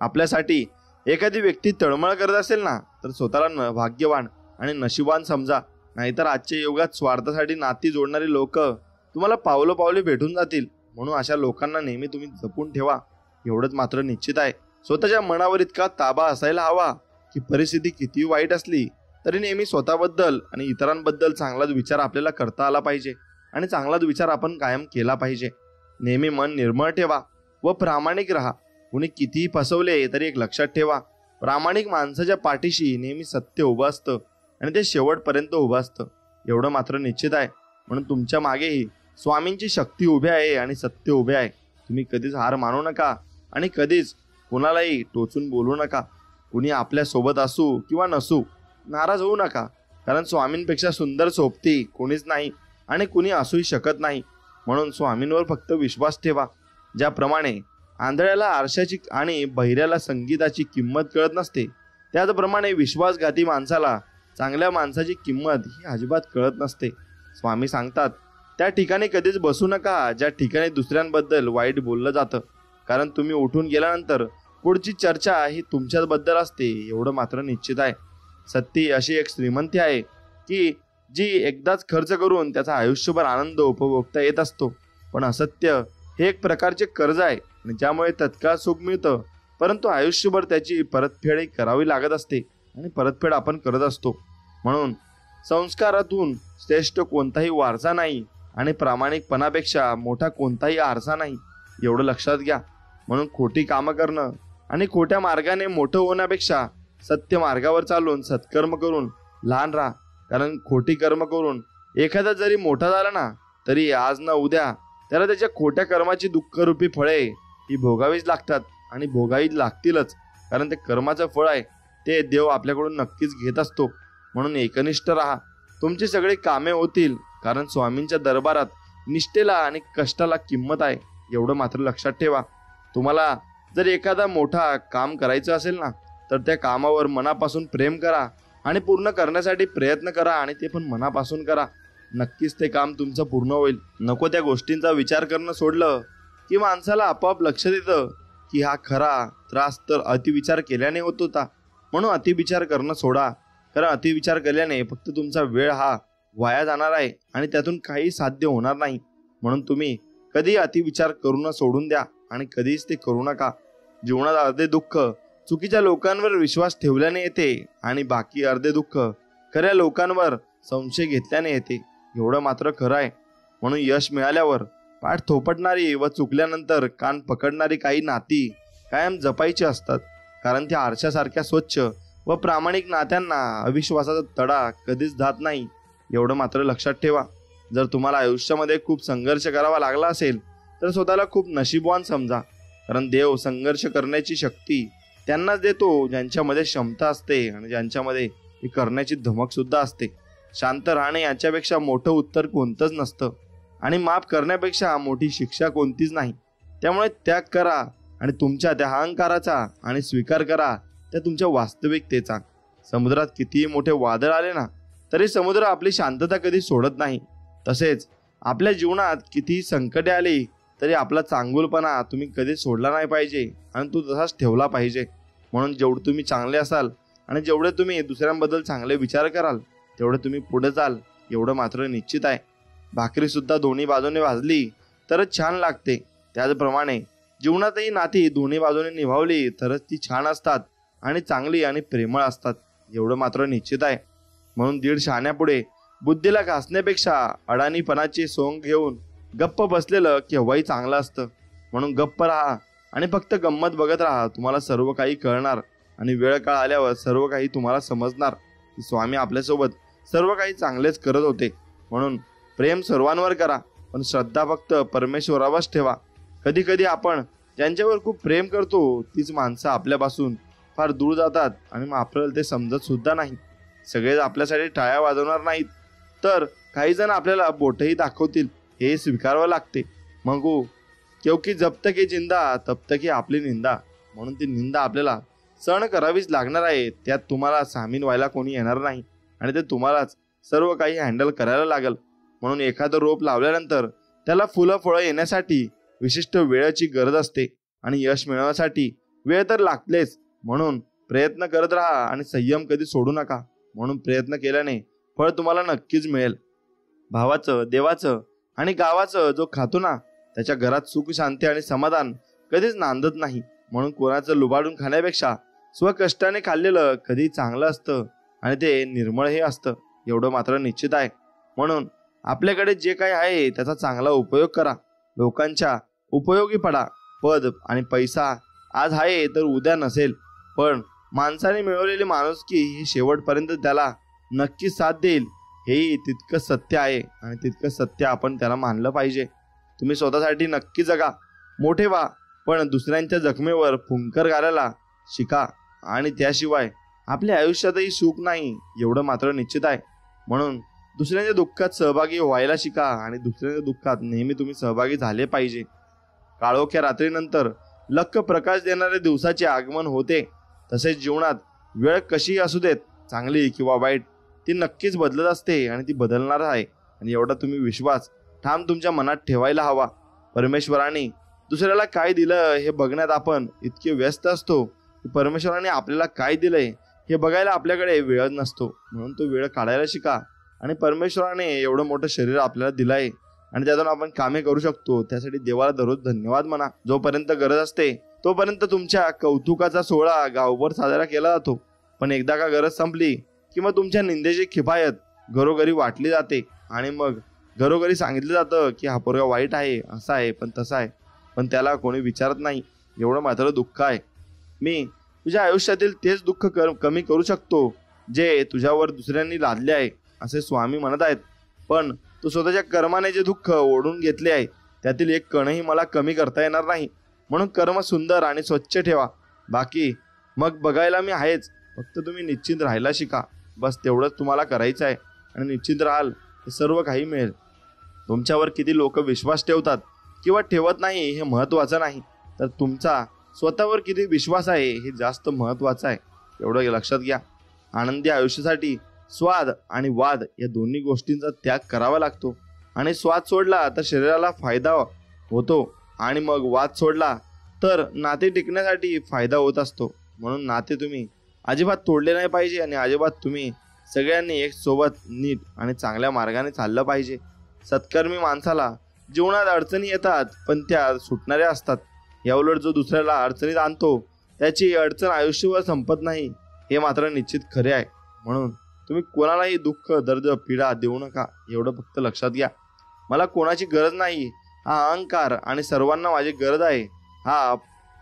आपल्यासाठी एखादी व्यक्ती तळमळ करत असेल ना तर स्वतःला भाग्यवान आणि नशिबान समजा, नाहीतर आजच्या युगात स्वार्थासाठी नाती जोडणारी लोक तुम्हाला पावले भेटून जातील. म्हणून अशा लोकांना नेहमी तुम्ही जपून ठेवा, एवढंच मात्र निश्चित आहे. स्वतःच्या मनावर इतका ताबा असायला हवा की परिस्थिती किती वाईट असली तरी नेहमी स्वतःबद्दल आणि इतरांबद्दल चांगलाच विचार आपल्याला करता आला पाहिजे, आणि चांगलाच विचार आपण कायम केला पाहिजे. नेहमी मन निर्मळ ठेवा व प्रामाणिक राहा. कुणी कितीही फसवले तरी एक लक्षात ठेवा, प्रामाणिक माणसाच्या पाठीशी नेहमी सत्य उभं असतं आणि ते शेवटपर्यंत उभं असतं, एवढं मात्र निश्चित आहे. म्हणून तुमच्या मागेही स्वामींची शक्ती उभी आहे आणि सत्य उभे आहे. तुम्ही कधीच हार मानू नका आणि कधीच कुणालाही टोचून बोलू नका. कुणी आपल्या सोबत असू किंवा नसू, नाराज होऊ नका, कारण स्वामींपेक्षा सुंदर सोबती कोणीच नाही आणि कुणी असूही शकत नाही. म्हणून स्वामींवर फक्त विश्वास ठेवा. ज्याप्रमाणे आंधळ्याला आरशाची आणि बहिऱ्याला संगीताची किंमत कळत नसते, त्याचप्रमाणे विश्वासघाती माणसाला चांगल्या माणसाची किंमत ही अजिबात कळत नसते. स्वामी सांगतात, त्या ठिकाणी कधीच बसू नका ज्या ठिकाणी दुसऱ्यांबद्दल वाईट बोललं जातं, कारण तुम्ही उठून गेल्यानंतर पुढची चर्चा ही तुमच्याबद्दल असते, एवढं मात्र निश्चित आहे. सत्य अशी एक श्रीमंती आहे की जी एकदाच खर्च करून त्याचा आयुष्यभर आनंद उपभोगता येत असतो, पण असत्य हे एक प्रकारचे कर्ज आहे आणि ज्यामुळे तत्काळ सुख मिळतं, परंतु आयुष्यभर त्याची परतफेड करावी लागत असते आणि परतफेड आपण करत असतो. म्हणून संस्कारातून श्रेष्ठ कोणताही वारसा नाही आणि प्रामाणिकपणापेक्षा मोठा कोणताही आरसा नाही, एवढं लक्षात घ्या. म्हणून खोटी कामं करणं आणि खोट्या मार्गाने मोठं होण्यापेक्षा सत्य मार्गावर चालून सत्कर्म करून लहान राहा, कारण खोटी कर्म करून एखादा जरी मोठा झाला ना तरी आज ना उद्या त्याला त्याच्या खोट्या कर्माची दुःखरूपी फळे ही भोगावीच लागतात आणि भोगावीच लागतीलच, कारण ते कर्माचं फळ आहे ते देव आपल्याकडून नक्कीच घेत असतो. म्हणून एकनिष्ठ राहा, तुमची सगळी कामे होतील, कारण स्वामींच्या दरबारात निष्ठेला आणि कष्टाला किंमत आहे, एवढं मात्र लक्षात ठेवा. तुम्हाला जर एखादा मोठा काम करायचं असेल ना तर त्या कामावर मनापासून प्रेम करा आणि पूर्ण करण्यासाठी प्रयत्न करा, आणि ते पण मनापासून करा. नक्कीच ते काम तुमचं पूर्ण होईल. नको त्या गोष्टींचा विचार करणं सोडलं की माणसाला आपोआप लक्षात येतं की हा खरा त्रास तर अतिविचार केल्याने होत होता. म्हणून अतिविचार करणं सोडा, कारण अतिविचार केल्याने फक्त तुमचा वेळ हा वाया जाणार आहे आणि त्यातून काही साध्य होणार नाही. म्हणून तुम्ही कधी अतिविचार करून सोडून द्या आणि कधीच ते करू नका. जीवनात अर्धे दुःख चुकीच्या लोकांवर विश्वास ठेवल्याने येते आणि बाकी अर्धे दुःख खऱ्या लोकांवर संशय घेतल्याने येते, एवढं मात्र खरं आहे. म्हणून यश मिळाल्यावर पाठ थोपटणारी व चुकल्यानंतर कान पकडणारी काही नाती कायम जपायची असतात, कारण त्या आरशासारख्या स्वच्छ व प्रामाणिक नात्यांना अविश्वासाचा तडा कधीच जात नाही, एवढं मात्र लक्षात ठेवा. जर तुम्हाला आयुष्यामध्ये खूप संघर्ष करावा लागला असेल तर स्वतःला खूप नशीबवान समजा, कारण देव संघर्ष करण्याची शक्ती त्यांनाच देतो ज्यांच्यामध्ये क्षमता असते आणि ज्यांच्यामध्ये ही करण्याची धमक सुद्धा असते. शांत राहणे याच्यापेक्षा मोठं उत्तर कोणतंच नसतं आणि माफ करण्यापेक्षा मोठी शिक्षा कोणतीच नाही. त्यामुळे त्याग करा आणि तुमच्या त्या अहंकाराचा आणि स्वीकार करा त्या तुमच्या वास्तविकतेचा. समुद्रात कितीही मोठे वादळ आले ना तरी समुद्र आपली शांतता कधी सोडत नाही. तसेच आपल्या जीवनात कितीही संकटे आली तरी आपला चांगुलपणा तुम्ही कधी सोडला नाही पाहिजे आणि तो तसाच ठेवला पाहिजे. म्हणून जेवढे तुम्ही चांगले असाल आणि जेवढे तुम्ही दुसऱ्यांबद्दल चांगले विचार कराल तेवढे तुम्ही पुढे जाल, एवढं मात्र निश्चित आहे. भाकरी सुद्धा दोन्ही बाजूने भाजली तरच छान लागते, त्याचप्रमाणे जीवनातही नाती दोन्ही बाजूने निभावली तरच ती छान असतात. आणि चांगली आणि प्रेमळ असतात एवढं मात्र निश्चित आहे. म्हणून दीड शहाण्यापुढे बुद्धीला घासण्यापेक्षा अडाणीपणाची सोंग घेऊन गप्प बसलेलं केव्हाही चांगलं असतं. म्हणून गप्प राहा आणि फक्त गंमत बघत राहा. तुम्हाला सर्व काही कळणार आणि वेळ काळ आल्यावर सर्व काही तुम्हाला समजणार की स्वामी आपल्यासोबत सर्व काही चांगलेच करत होते. म्हणून प्रेम सर्वांवर करा, पण श्रद्धा फक्त परमेश्वरावरच ठेवा. कधी कधी आपण ज्यांच्यावर खूप प्रेम करतो तीच माणसं आपल्यापासून फार दूर जातात आणि मग आपल्याला ते समजत सुद्धा नाही. सगळेच आपल्यासाठी टाळ्या वाजवणार नाहीत, तर काही जण आपल्याला बोटही दाखवतील हे स्वीकारावं लागते. मग क्योंकि जब तक ये जिंदा तब तक ही आपली निंदा. म्हणून ती निंदा आपल्याला सहन करावीच लागणार आहे. त्यात तुम्हाला सामील व्हायला कोणी येणार नाही आणि ते तुम्हालाच सर्व काही हँडल करायला लागेल. म्हणून एखादं रोप लावल्यानंतर त्याला फुलं फळं येण्यासाठी विशिष्ट वेळेची गरज असते आणि यश मिळवण्यासाठी वेळ तर लागतेच. म्हणून प्रयत्न करत राहा आणि संयम कधी सोडू नका. म्हणून प्रयत्न केल्याने फळ तुम्हाला नक्कीच मिळेल. भावाचं, देवाचं आणि गावाचं जो खातो ना त्याच्या घरात सुख, शांती आणि समाधान कधीच नांदत नाही. म्हणून कोणाचं लुबाडून खाण्यापेक्षा स्वकष्टाने खाल्लेलं कधी चांगलं असतं आणि ते निर्मळही असतं एवढं मात्र निश्चित आहे. म्हणून आपल्याकडे जे काही आहे त्याचा चांगला उपयोग करा. लोकांच्या उपयोगी पडा. पद आणि पैसा आज आहे तर उद्या नसेल, पण माणसाने मिळवलेली माणुसकी ही शेवटपर्यंत त्याला नक्कीच साथ देईल. हेही तितकंच सत्य आहे आणि तितकंच सत्य आपण त्याला मानलं पाहिजे. तुम्ही स्वतःसाठी नक्की जगा, मोठे व्हा, पण दुसऱ्यांच्या जखमेवर फुंकर घालायला शिका. आणि त्याशिवाय आपल्या आयुष्यातही सुख नाही एवढं मात्र निश्चित आहे. म्हणून दुसऱ्यांच्या दुःखात सहभागी व्हायला शिका आणि दुसऱ्यांच्या दुःखात नेहमी तुम्ही सहभागी झाले पाहिजे. काळोख्या रात्रीनंतर लख्ख प्रकाश देणाऱ्या दिवसाचे आगमन होते. तसेच जीवनात वेळ कशीही असू देत, चांगली किंवा वाईट, ती नक्कीच बदलत असते आणि ती बदलणार आहे. आणि एवढा तुम्ही विश्वास ठाम तुमच्या मनात ठेवायला हवा. परमेश्वराने दुसऱ्याला काय दिलं हे बघण्यात आपण इतके व्यस्त असतो की परमेश्वराने आपल्याला काय दिलंय हे बघायला आपल्याकडे वेळ नसतो. म्हणून तो वेळ काढायला शिका. आणि परमेश्वराने एवढं मोठं शरीर आपल्याला दिलं आहे आणि त्यातून आपण कामे करू शकतो, त्यासाठी देवाला दररोज धन्यवाद म्हणा. जोपर्यंत गरज असते तोपर्यंत तुमच्या कौतुकाचा सोहळा गावभर साजरा केला जातो, पण एकदा का गरज संपली की मग तुमच्या निंदेची खिफायत घरोघरी वाटली जाते आणि मग घरोघरी सांगितलं जातं की हा पोरगा वाईट आहे, असा आहे, पण तसा आहे, पण त्याला कोणी विचारत नाही. एवढं मात्र दुःख आहे. मी तुझ्या आयुष्यातील तेच दुःख कमी करू शकतो जे तुझ्यावर दुसऱ्यांनी लादले आहे असे स्वामी म्हणत आहेत. पण तू स्वतःच्या कर्माने जे दुःख ओढून घेतले आहे त्यातील एक कणही मला कमी करता येणार नाही. म्हणून कर्म सुंदर आणि स्वच्छ ठेवा. बाकी मग बघायला मी आहेच. फक्त तुम्ही निश्चिंत राहायला शिका. बस तेवढंच तुम्हाला करायचं आहे आणि निश्चिंत राहाल तर सर्व काही मिळेल. तुमच्यावर किती लोक विश्वास ठेवतात किंवा ठेवत नाही हे महत्त्वाचं नाही, तर तुमचा स्वतःवर किती विश्वास आहे हे जास्त महत्त्वाचं आहे. एवढं लक्षात घ्या. आनंदी आयुष्यासाठी स्वाद आणि वाद या दोन्ही गोष्टींचा त्याग करावा लागतो. आणि स्वाद सोडला तर शरीराला फायदा होतो आणि मग वाद सोडला तर नाते टिकण्यासाठी फायदा होत असतो. म्हणून नाते तुम्ही अजिबात तोडले नाही पाहिजे आणि अजिबात तुम्ही सगळ्यांनी एक सोबत नीट आणि चांगल्या मार्गाने चाललं पाहिजे. सत्कर्मी माणसाला जीवनात अडचणी येतात पण त्या सुटणाऱ्या असतात. याउलट जो दुसऱ्याला अडचणीत आणतो त्याची अडचण आयुष्यभर संपत नाही हे मात्र निश्चित खरे आहे. म्हणून तुम्ही कोणालाही दुःख, दर्द, पीडा देऊ नका. एवढं फक्त लक्षात घ्या. मला कोणाची गरज नाही हा अहंकार आणि सर्वांना माझी गरज आहे हा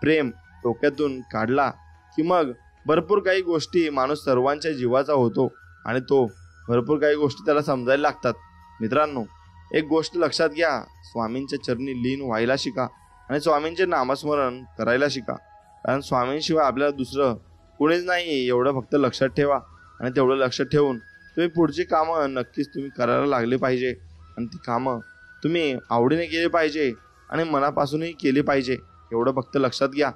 प्रेम डोक्यातून काढला की मग भरपूर काही गोष्टी माणूस सर्वांच्या जीवाचा होतो आणि तो भरपूर काही गोष्टी त्याला समजायला लागतात. मित्रांनो, एक गोष्ट लक्षात घ्या. स्वामींच्या चरणी लीन व्हायला शिका आणि स्वामींचे नामस्मरण करायला शिका. कारण स्वामींशिवाय आपल्याला दुसरं कोणीच नाही एवढं फक्त लक्षात ठेवा. आणि तेवढं लक्षात ठेवून तुम्ही पुढची कामं नक्कीच तुम्ही करायला लागली पाहिजे आणि ती कामं तुम्ही आवडीने केली पाहिजे आणि मनापासूनही केली पाहिजे. एवढं फक्त लक्षात घ्या.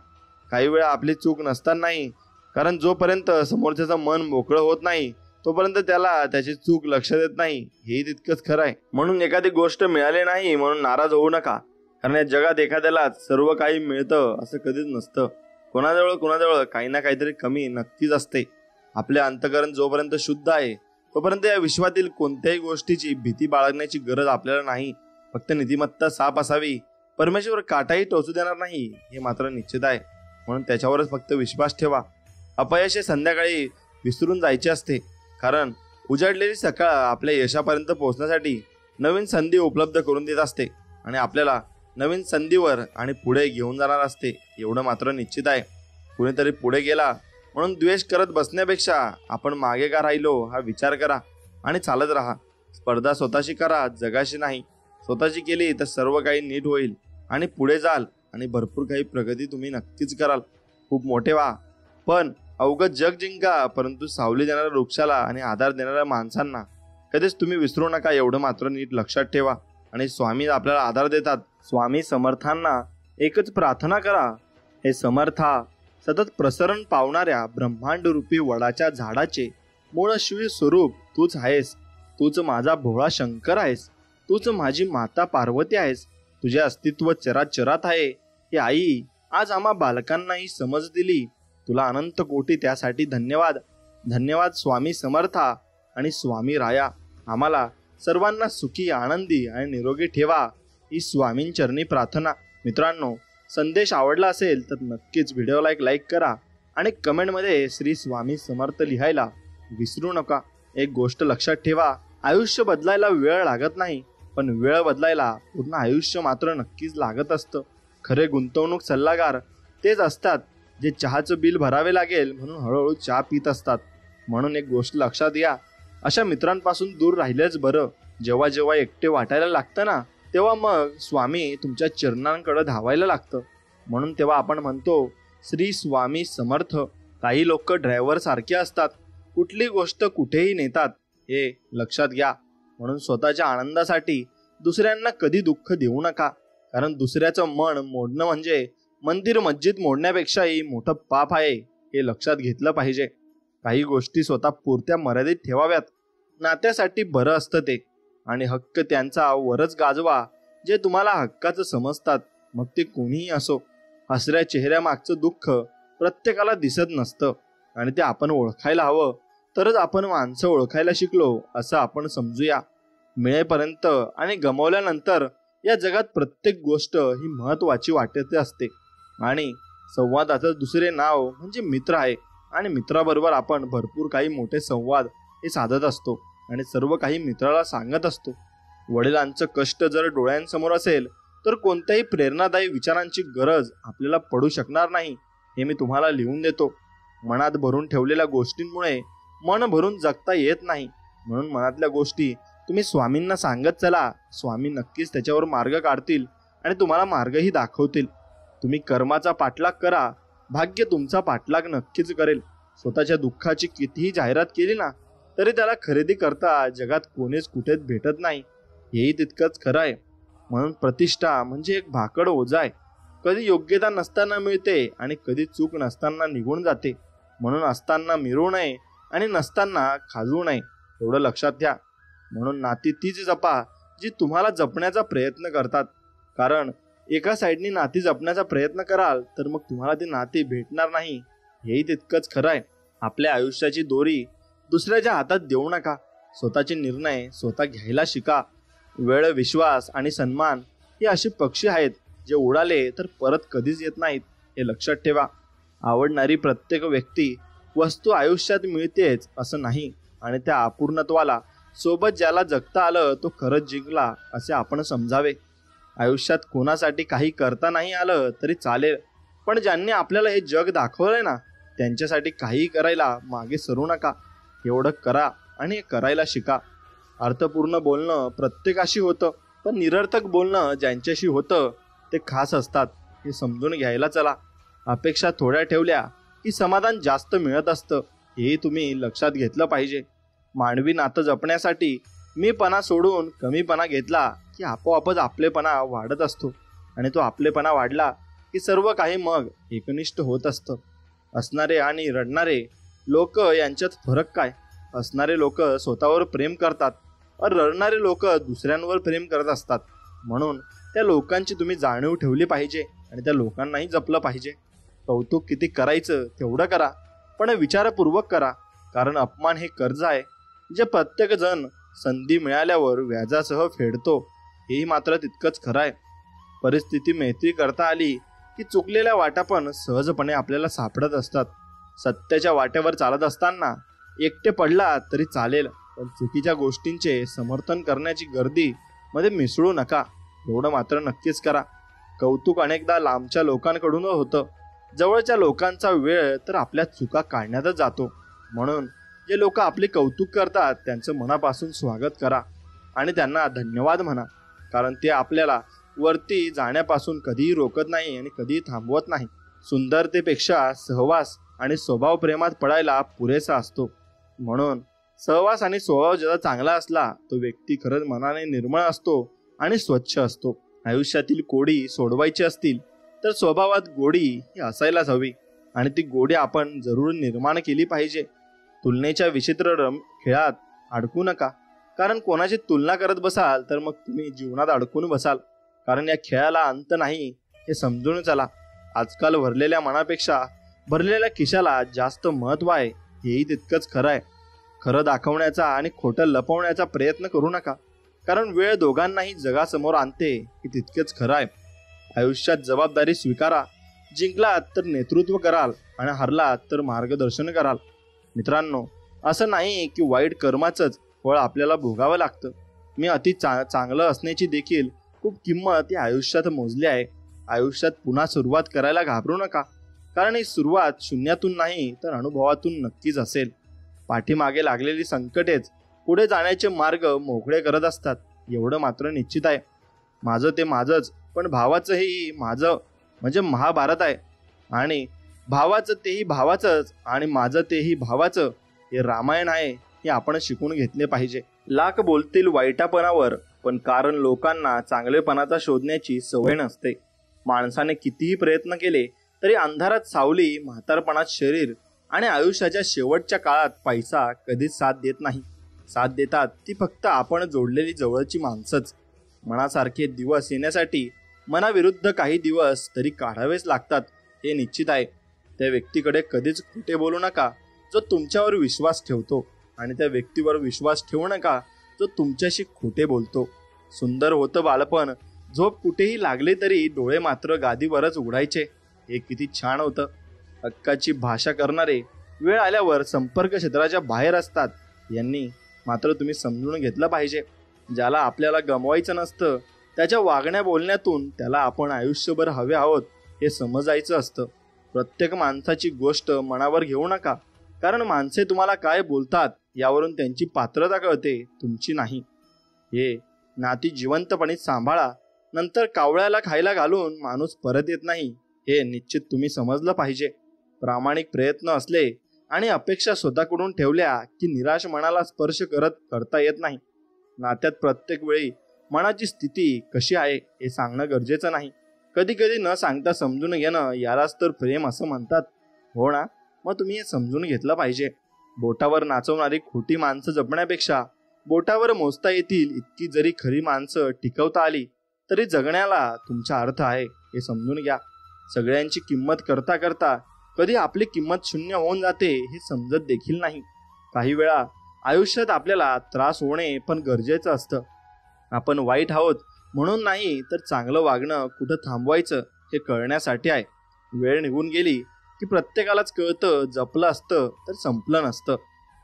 काही वेळा आपली चूक नसताना नाही, कारण जोपर्यंत समोरच्याचं मन मोकळं होत नाही तोपर्यंत त्याला त्याची चूक लक्षात येत नाही हेही तितकंच खरं आहे. म्हणून एखादी गोष्ट मिळाली नाही म्हणून नाराज होऊ नका, कारण या जगात एखाद्याला सर्व काही मिळतं असं कधीच नसतं. कोणाजवळ काही ना काहीतरी कमी नक्कीच असते. आपले अंतःकरण जोपर्यंत शुद्ध आहे तोपर्यंत या विश्वातील कोणत्याही गोष्टीची भीती बाळगण्याची गरज आपल्याला नाही. फक्त नीतिमत्ता साफ असावी. परमेश्वर काटाही टोचू देणार नाही हे मात्र निश्चित आहे. म्हणून त्याच्यावरच फक्त विश्वास ठेवा. अपयश हे संध्याकाळी विसरून जायचे असते, कारण उजाडलेली सकाळ आपल्या यशापर्यंत पोहोचण्यासाठी नवीन संधी उपलब्ध करून देत असते आणि आपल्याला नवीन संधीवर आणि पुढे घेऊन जाणार असते. एवढं मात्र निश्चित आहे, कुणीतरी पुढे गेला म्हणून द्वेष करत बसण्यापेक्षा आपण मागे का राहिलो हा विचार करा आणि चालत राहा. स्पर्धा स्वतःशी करा, जगाशी नाही. स्वतःची केली तर सर्व काही नीट होईल आणि पुढे जाल आणि भरपूर काही प्रगती तुम्ही नक्कीच कराल. खूप मोठे व्हा, पण अवघड जग जिंका, परंतु सावली देणाऱ्या वृक्षाला आणि आधार देणाऱ्या माणसांना कधीच तुम्ही विसरू नका. एवढं मात्र नीट लक्षात ठेवा. आणि स्वामी आपल्याला आधार देतात. स्वामी समर्थांना एकच प्रार्थना करा, हे समर्था, सतत प्रसरण पावणाऱ्या ब्रह्मांड रूपी वडाच्या झाडाचे मूळशिव स्वरूप तूच आहेस. तूच माझा भोळा शंकर आहेस. तूच माझी माता पार्वती आहेस. तुझे अस्तित्व चराचरात आहे. हे आई, आज आम्हा बालकांनाही समज दिली. तुला अनंत कोटी त्यासाठी धन्यवाद. धन्यवाद स्वामी समर्था आणि स्वामी राया. आम्हाला सर्वांना सुखी, आनंदी आणि निरोगी ठेवा, ही स्वामींचरणी प्रार्थना. मित्रांनो, संदेश आवडला असेल तर नक्कीच व्हिडिओला एक लाईक करा आणि कमेंटमध्ये श्री स्वामी समर्थ लिहायला विसरू नका. एक गोष्ट लक्षात ठेवा, आयुष्य बदलायला वेळ लागत नाही, पण वेळ बदलायला पूर्ण आयुष्य मात्र नक्कीच लागत असतं. खरे गुंतवणूक सल्लागार तेच असतात जे चहाचं बिल भरावे लागेल म्हणून हळूहळू चहा पित असतात. म्हणून एक गोष्ट लक्षात घ्या, अशा मित्रांपासून दूर राहिलेच बरं. जेव्हा जेव्हा एकटे वाटायला लागतं ना, तेव्हा मग स्वामी तुमच्या चरणांकडे धावायला लागतं. म्हणून तेव्हा आपण म्हणतो श्री स्वामी समर्थ. काही लोक ड्रायव्हर सारखे असतात, कुठली गोष्ट कुठेही नेतात, हे लक्षात घ्या. म्हणून स्वतःच्या आनंदासाठी दुसऱ्यांना कधी दुःख देऊ नका, कारण दुसऱ्याचं मन मोडणं म्हणजे मंदिर मस्जिद मोडण्यापेक्षाही मोठं पाप आहे, हे लक्षात घेतलं पाहिजे. काही गोष्टी स्वतः पुरत्या मर्यादित ठेवाव्यात. नात्यासाठी बरं असतं ते, आणि हक्क त्यांचा वरच गाजवा जे तुम्हाला हक्काचं समजतात, मग ते कोणीही असो. हसऱ्या चेहऱ्यामागचं दुःख प्रत्येकाला दिसत नसतं आणि ते आपण ओळखायला हवं. तरच आपण माणसं ओळखायला शिकलो असं आपण समजूया. मिळेपर्यंत आणि गमावल्यानंतर या जगात प्रत्येक गोष्ट ही महत्वाची वाटते असते. आणि संवादाचं दुसरे नाव म्हणजे मित्र आहे. आणि मित्राबरोबर आपण भरपूर काही मोठे संवाद हे साधत असतो आणि सर्व काही मित्राला सांगत असतो. वडिलांचं कष्ट जर डोळ्यांसमोर असेल तर कोणत्याही प्रेरणादायी विचारांची गरज आपल्याला पडू शकणार नाही, हे मी तुम्हाला लिहून देतो. मनात भरून ठेवलेल्या गोष्टींमुळे मन भरून जगता येत नाही. म्हणून मनातल्या गोष्टी तुम्ही स्वामींना सांगत चला. स्वामी नक्कीच त्याच्यावर मार्ग काढतील आणि तुम्हाला मार्गही दाखवतील. तुम्ही कर्माचा पाठलाग करा, भाग्य तुमचा पाठलाग नक्कीच करेल. स्वतःच्या दुःखाची कितीही जाहिरात केली ना, तरी त्याला खरेदी करता जगात कोणीच कुठेच भेटत नाही, हेही तितकंच खरं आहे. म्हणून प्रतिष्ठा म्हणजे एक भाकड ओझ आहे. कधी योग्यता नसताना मिळते आणि कधी चूक नसताना निघून जाते. म्हणून असताना मिरवू नये आणि नसताना खाजवू नये, एवढं लक्षात घ्या. म्हणून नाती तीच जपा जी तुम्हाला जपण्याचा प्रयत्न करतात, कारण एका साईडनी नाती जपण्याचा प्रयत्न कराल तर मग तुम्हाला ती नाती भेटणार नाही, हेही तितकंच खरं आहे. आपल्या आयुष्याची दोरी दुसऱ्याच्या हातात देऊ नका. स्वतःचे निर्णय स्वतः घ्यायला शिका. वेळ, विश्वास आणि सन्मान हे असे पक्षी आहेत जे उडाले तर परत कधीच येत नाहीत, हे लक्षात ठेवा. आवडणारी प्रत्येक व्यक्ती, वस्तू आयुष्यात मिळतेच असं नाही, आणि त्या अपूर्णत्वाला सोबत ज्याला जगता आलं तो खरंच जिंकला असे आपण समजावे. आयुष्यात कोणासाठी काही करता नाही आलं तरी चालेल, पण ज्यांनी आपल्याला हे जग दाखवलंय ना, त्यांच्यासाठी काही करायला मागे सरू नका. एवढं करा आणि करायला शिका. अर्थपूर्ण बोलणं प्रत्येकाशी होतं, पण निरर्थक बोलणं ज्यांच्याशी होतं ते खास असतात, हे समजून घ्यायला चला. अपेक्षा थोड्या ठेवल्या की समाधान जास्त मिळत असतं, हेही तुम्ही लक्षात घेतलं पाहिजे. मानवी नातं जपण्यासाठी मीपणा सोडून कमीपणा घेतला की आपोआपच आपलेपणा वाढत असतो, आणि तो आपलेपणा वाढला की सर्व काही मग एकनिष्ठ होत असतं. असणारे आणि रडणारे लोक यांच्यात फरक काय? असणारे लोक स्वतःवर प्रेम करतात, और रडणारे लोक दुसऱ्यांवर प्रेम करत असतात. म्हणून त्या लोकांची तुम्ही जाणीव ठेवली पाहिजे आणि त्या लोकांनाही जपलं पाहिजे. कौतुक किती करायचं तेवढं करा, पण विचारपूर्वक करा, कारण अपमान हे कर्ज आहे जे प्रत्येक जण संधी मिळाल्यावर व्याजासह फेडतो, हेही मात्र तितकंच खरं आहे. परिस्थिती मैत्री करता आली की चुकलेल्या वाटा पण सहजपणे आपल्याला सापडत असतात. सत्याच्या वाटेवर चालत असताना एकटे पडला तरी चालेल, पण चुकीच्या गोष्टींचे समर्थन करण्याची गर्दी मध्ये मिसळू नका, एवढं मात्र नक्कीच करा. कौतुक अनेकदा लांबच्या लोकांकडून होतं, जवळच्या लोकांचा वेळ तर आपल्या चुका काढण्यातच जातो. म्हणून जे लोक आपले कौतुक करतात त्यांचं मनापासून स्वागत करा आणि त्यांना धन्यवाद म्हणा, कारण ते आपल्याला वरती जाण्यापासून कधीही रोकत नाही आणि कधीही थांबवत नाही. सुंदरतेपेक्षा सहवास आणि स्वभाव प्रेमात पडायला पुरेसा असतो. म्हणून सहवास आणि स्वभाव ज्याचा चांगला असला तो व्यक्ती खरंच मनाने निर्मळ असतो आणि स्वच्छ असतो. आयुष्यातील कोडी सोडवायची असतील तर स्वभावात गोडी ही असायलाच हवी आणि ती गोडी आपण जरूर निर्माण केली पाहिजे. तुलनेच्या विचित्र खेळात अडकू नका, कारण कोणाची तुलना करत बसाल तर मग तुम्ही जीवनात अडकून बसाल, कारण या खेळाला अंत नाही हे समजून चला. आजकाल भरलेल्या मनापेक्षा भरलेल्या खिशाला जास्त महत्व आहे, हेही तितकंच खरं आहे. खरं दाखवण्याचा आणि खोटं लपवण्याचा प्रयत्न करू नका, कारण वेळ दोघांनाही जगासमोर आणते हे तितकेच खरं आहे. आयुष्यात जबाबदारी स्वीकारा, जिंकलात तर नेतृत्व कराल आणि हरलात तर मार्गदर्शन कराल. मित्रांनो, असं नाही की वाईट कर्माचंच फळ आपल्याला भोगावं लागतं. मी चांगलं असण्याची देखील खूप किंमत या आयुष्यात मोजली आहे. आयुष्यात पुन्हा सुरुवात करायला घाबरू नका, कारण ही सुरुवात शून्यातून नाही तर अनुभवातून नक्कीच असेल. पाठीमागे लागलेली संकटेच पुढे जाण्याचे मार्ग मोकळे करत असतात, एवढं मात्र निश्चित आहे. माझं ते माझंच, पण भावाचंही माझं म्हणजे महाभारत आहे, आणि भावाचं तेही भावाचंच आणि माझं तेही भावाचं हे रामायण आहे, हे आपण शिकून घेतले पाहिजे. लाख बोलतील वाईटापणावर, पण कारण लोकांना चांगलेपणाचा शोधण्याची सवय नसते. माणसाने कितीही प्रयत्न केले तरी अंधारात सावली, म्हातारपणात शरीर आणि आयुष्याच्या शेवटच्या काळात पैसा कधीच साथ देत नाही. साथ देतात ती फक्त आपण जोडलेली जवळची माणसंच. मनासारखे दिवस येण्यासाठी मनाविरुद्ध काही दिवस तरी काढावेच लागतात, हे निश्चित आहे. त्या व्यक्तीकडे कधीच खोटे बोलू नका जो तुमच्यावर विश्वास ठेवतो, आणि त्या व्यक्तीवर विश्वास ठेवू नका जो तुमच्याशी खोटे बोलतो. सुंदर होतं बालपण, झोप कुठेही लागली तरी डोळे मात्र गादीवरच उघडायचे, हे किती छान होतं. हक्काची भाषा करणारे वेळ आल्यावर संपर्क क्षेत्राच्या बाहेर असतात, यांनी मात्र तुम्ही समजून घेतलं पाहिजे. ज्याला आपल्याला गमवायचं नसतं त्याच्या वागण्या बोलण्यातून त्याला आपण आयुष्यभर हवे आहोत हे समजायचं असतं. प्रत्येक माणसाची गोष्ट मनावर घेऊ नका, कारण माणसे तुम्हाला काय बोलतात यावरून त्यांची पात्रता कळते, तुमची नाही. हे नाती जिवंतपणे सांभाळा, नंतर कावळ्याला खायला घालून माणूस परत येत नाही, हे निश्चित तुम्ही समजलं पाहिजे. प्रामाणिक प्रयत्न असले आणि अपेक्षा स्वतःकडून ठेवल्या की निराश मनाला स्पर्श करता येत नाही. नात्यात प्रत्येक वेळी मनाची स्थिती कशी आहे हे सांगणं गरजेचं नाही. कधी कधी न सांगता समजून घेणं यालाच तर प्रेम असं म्हणतात, हो ना? मग तुम्ही हे समजून घेतलं पाहिजे. बोटावर नाचवणारी खोटी माणसं जपण्यापेक्षा बोटावर मोजता येतील इतकी जरी खरी माणसं टिकवता आली तरी जगण्याला तुमचा अर्थ आहे, हे समजून घ्या. सगळ्यांची किंमत करता करता कधी आपली किंमत शून्य होऊन जाते हे समजत देखील नाही. काही वेळा आयुष्यात आपल्याला त्रास होणे पण गरजेचं असतं. आपण वाईट आहोत म्हणून नाही, तर चांगलं वागणं कुठं थांबवायचं हे कळण्यासाठी आहे. वेळ निघून गेली की प्रत्येकालाच कळतं जपलं असतं तर संपलं नसतं.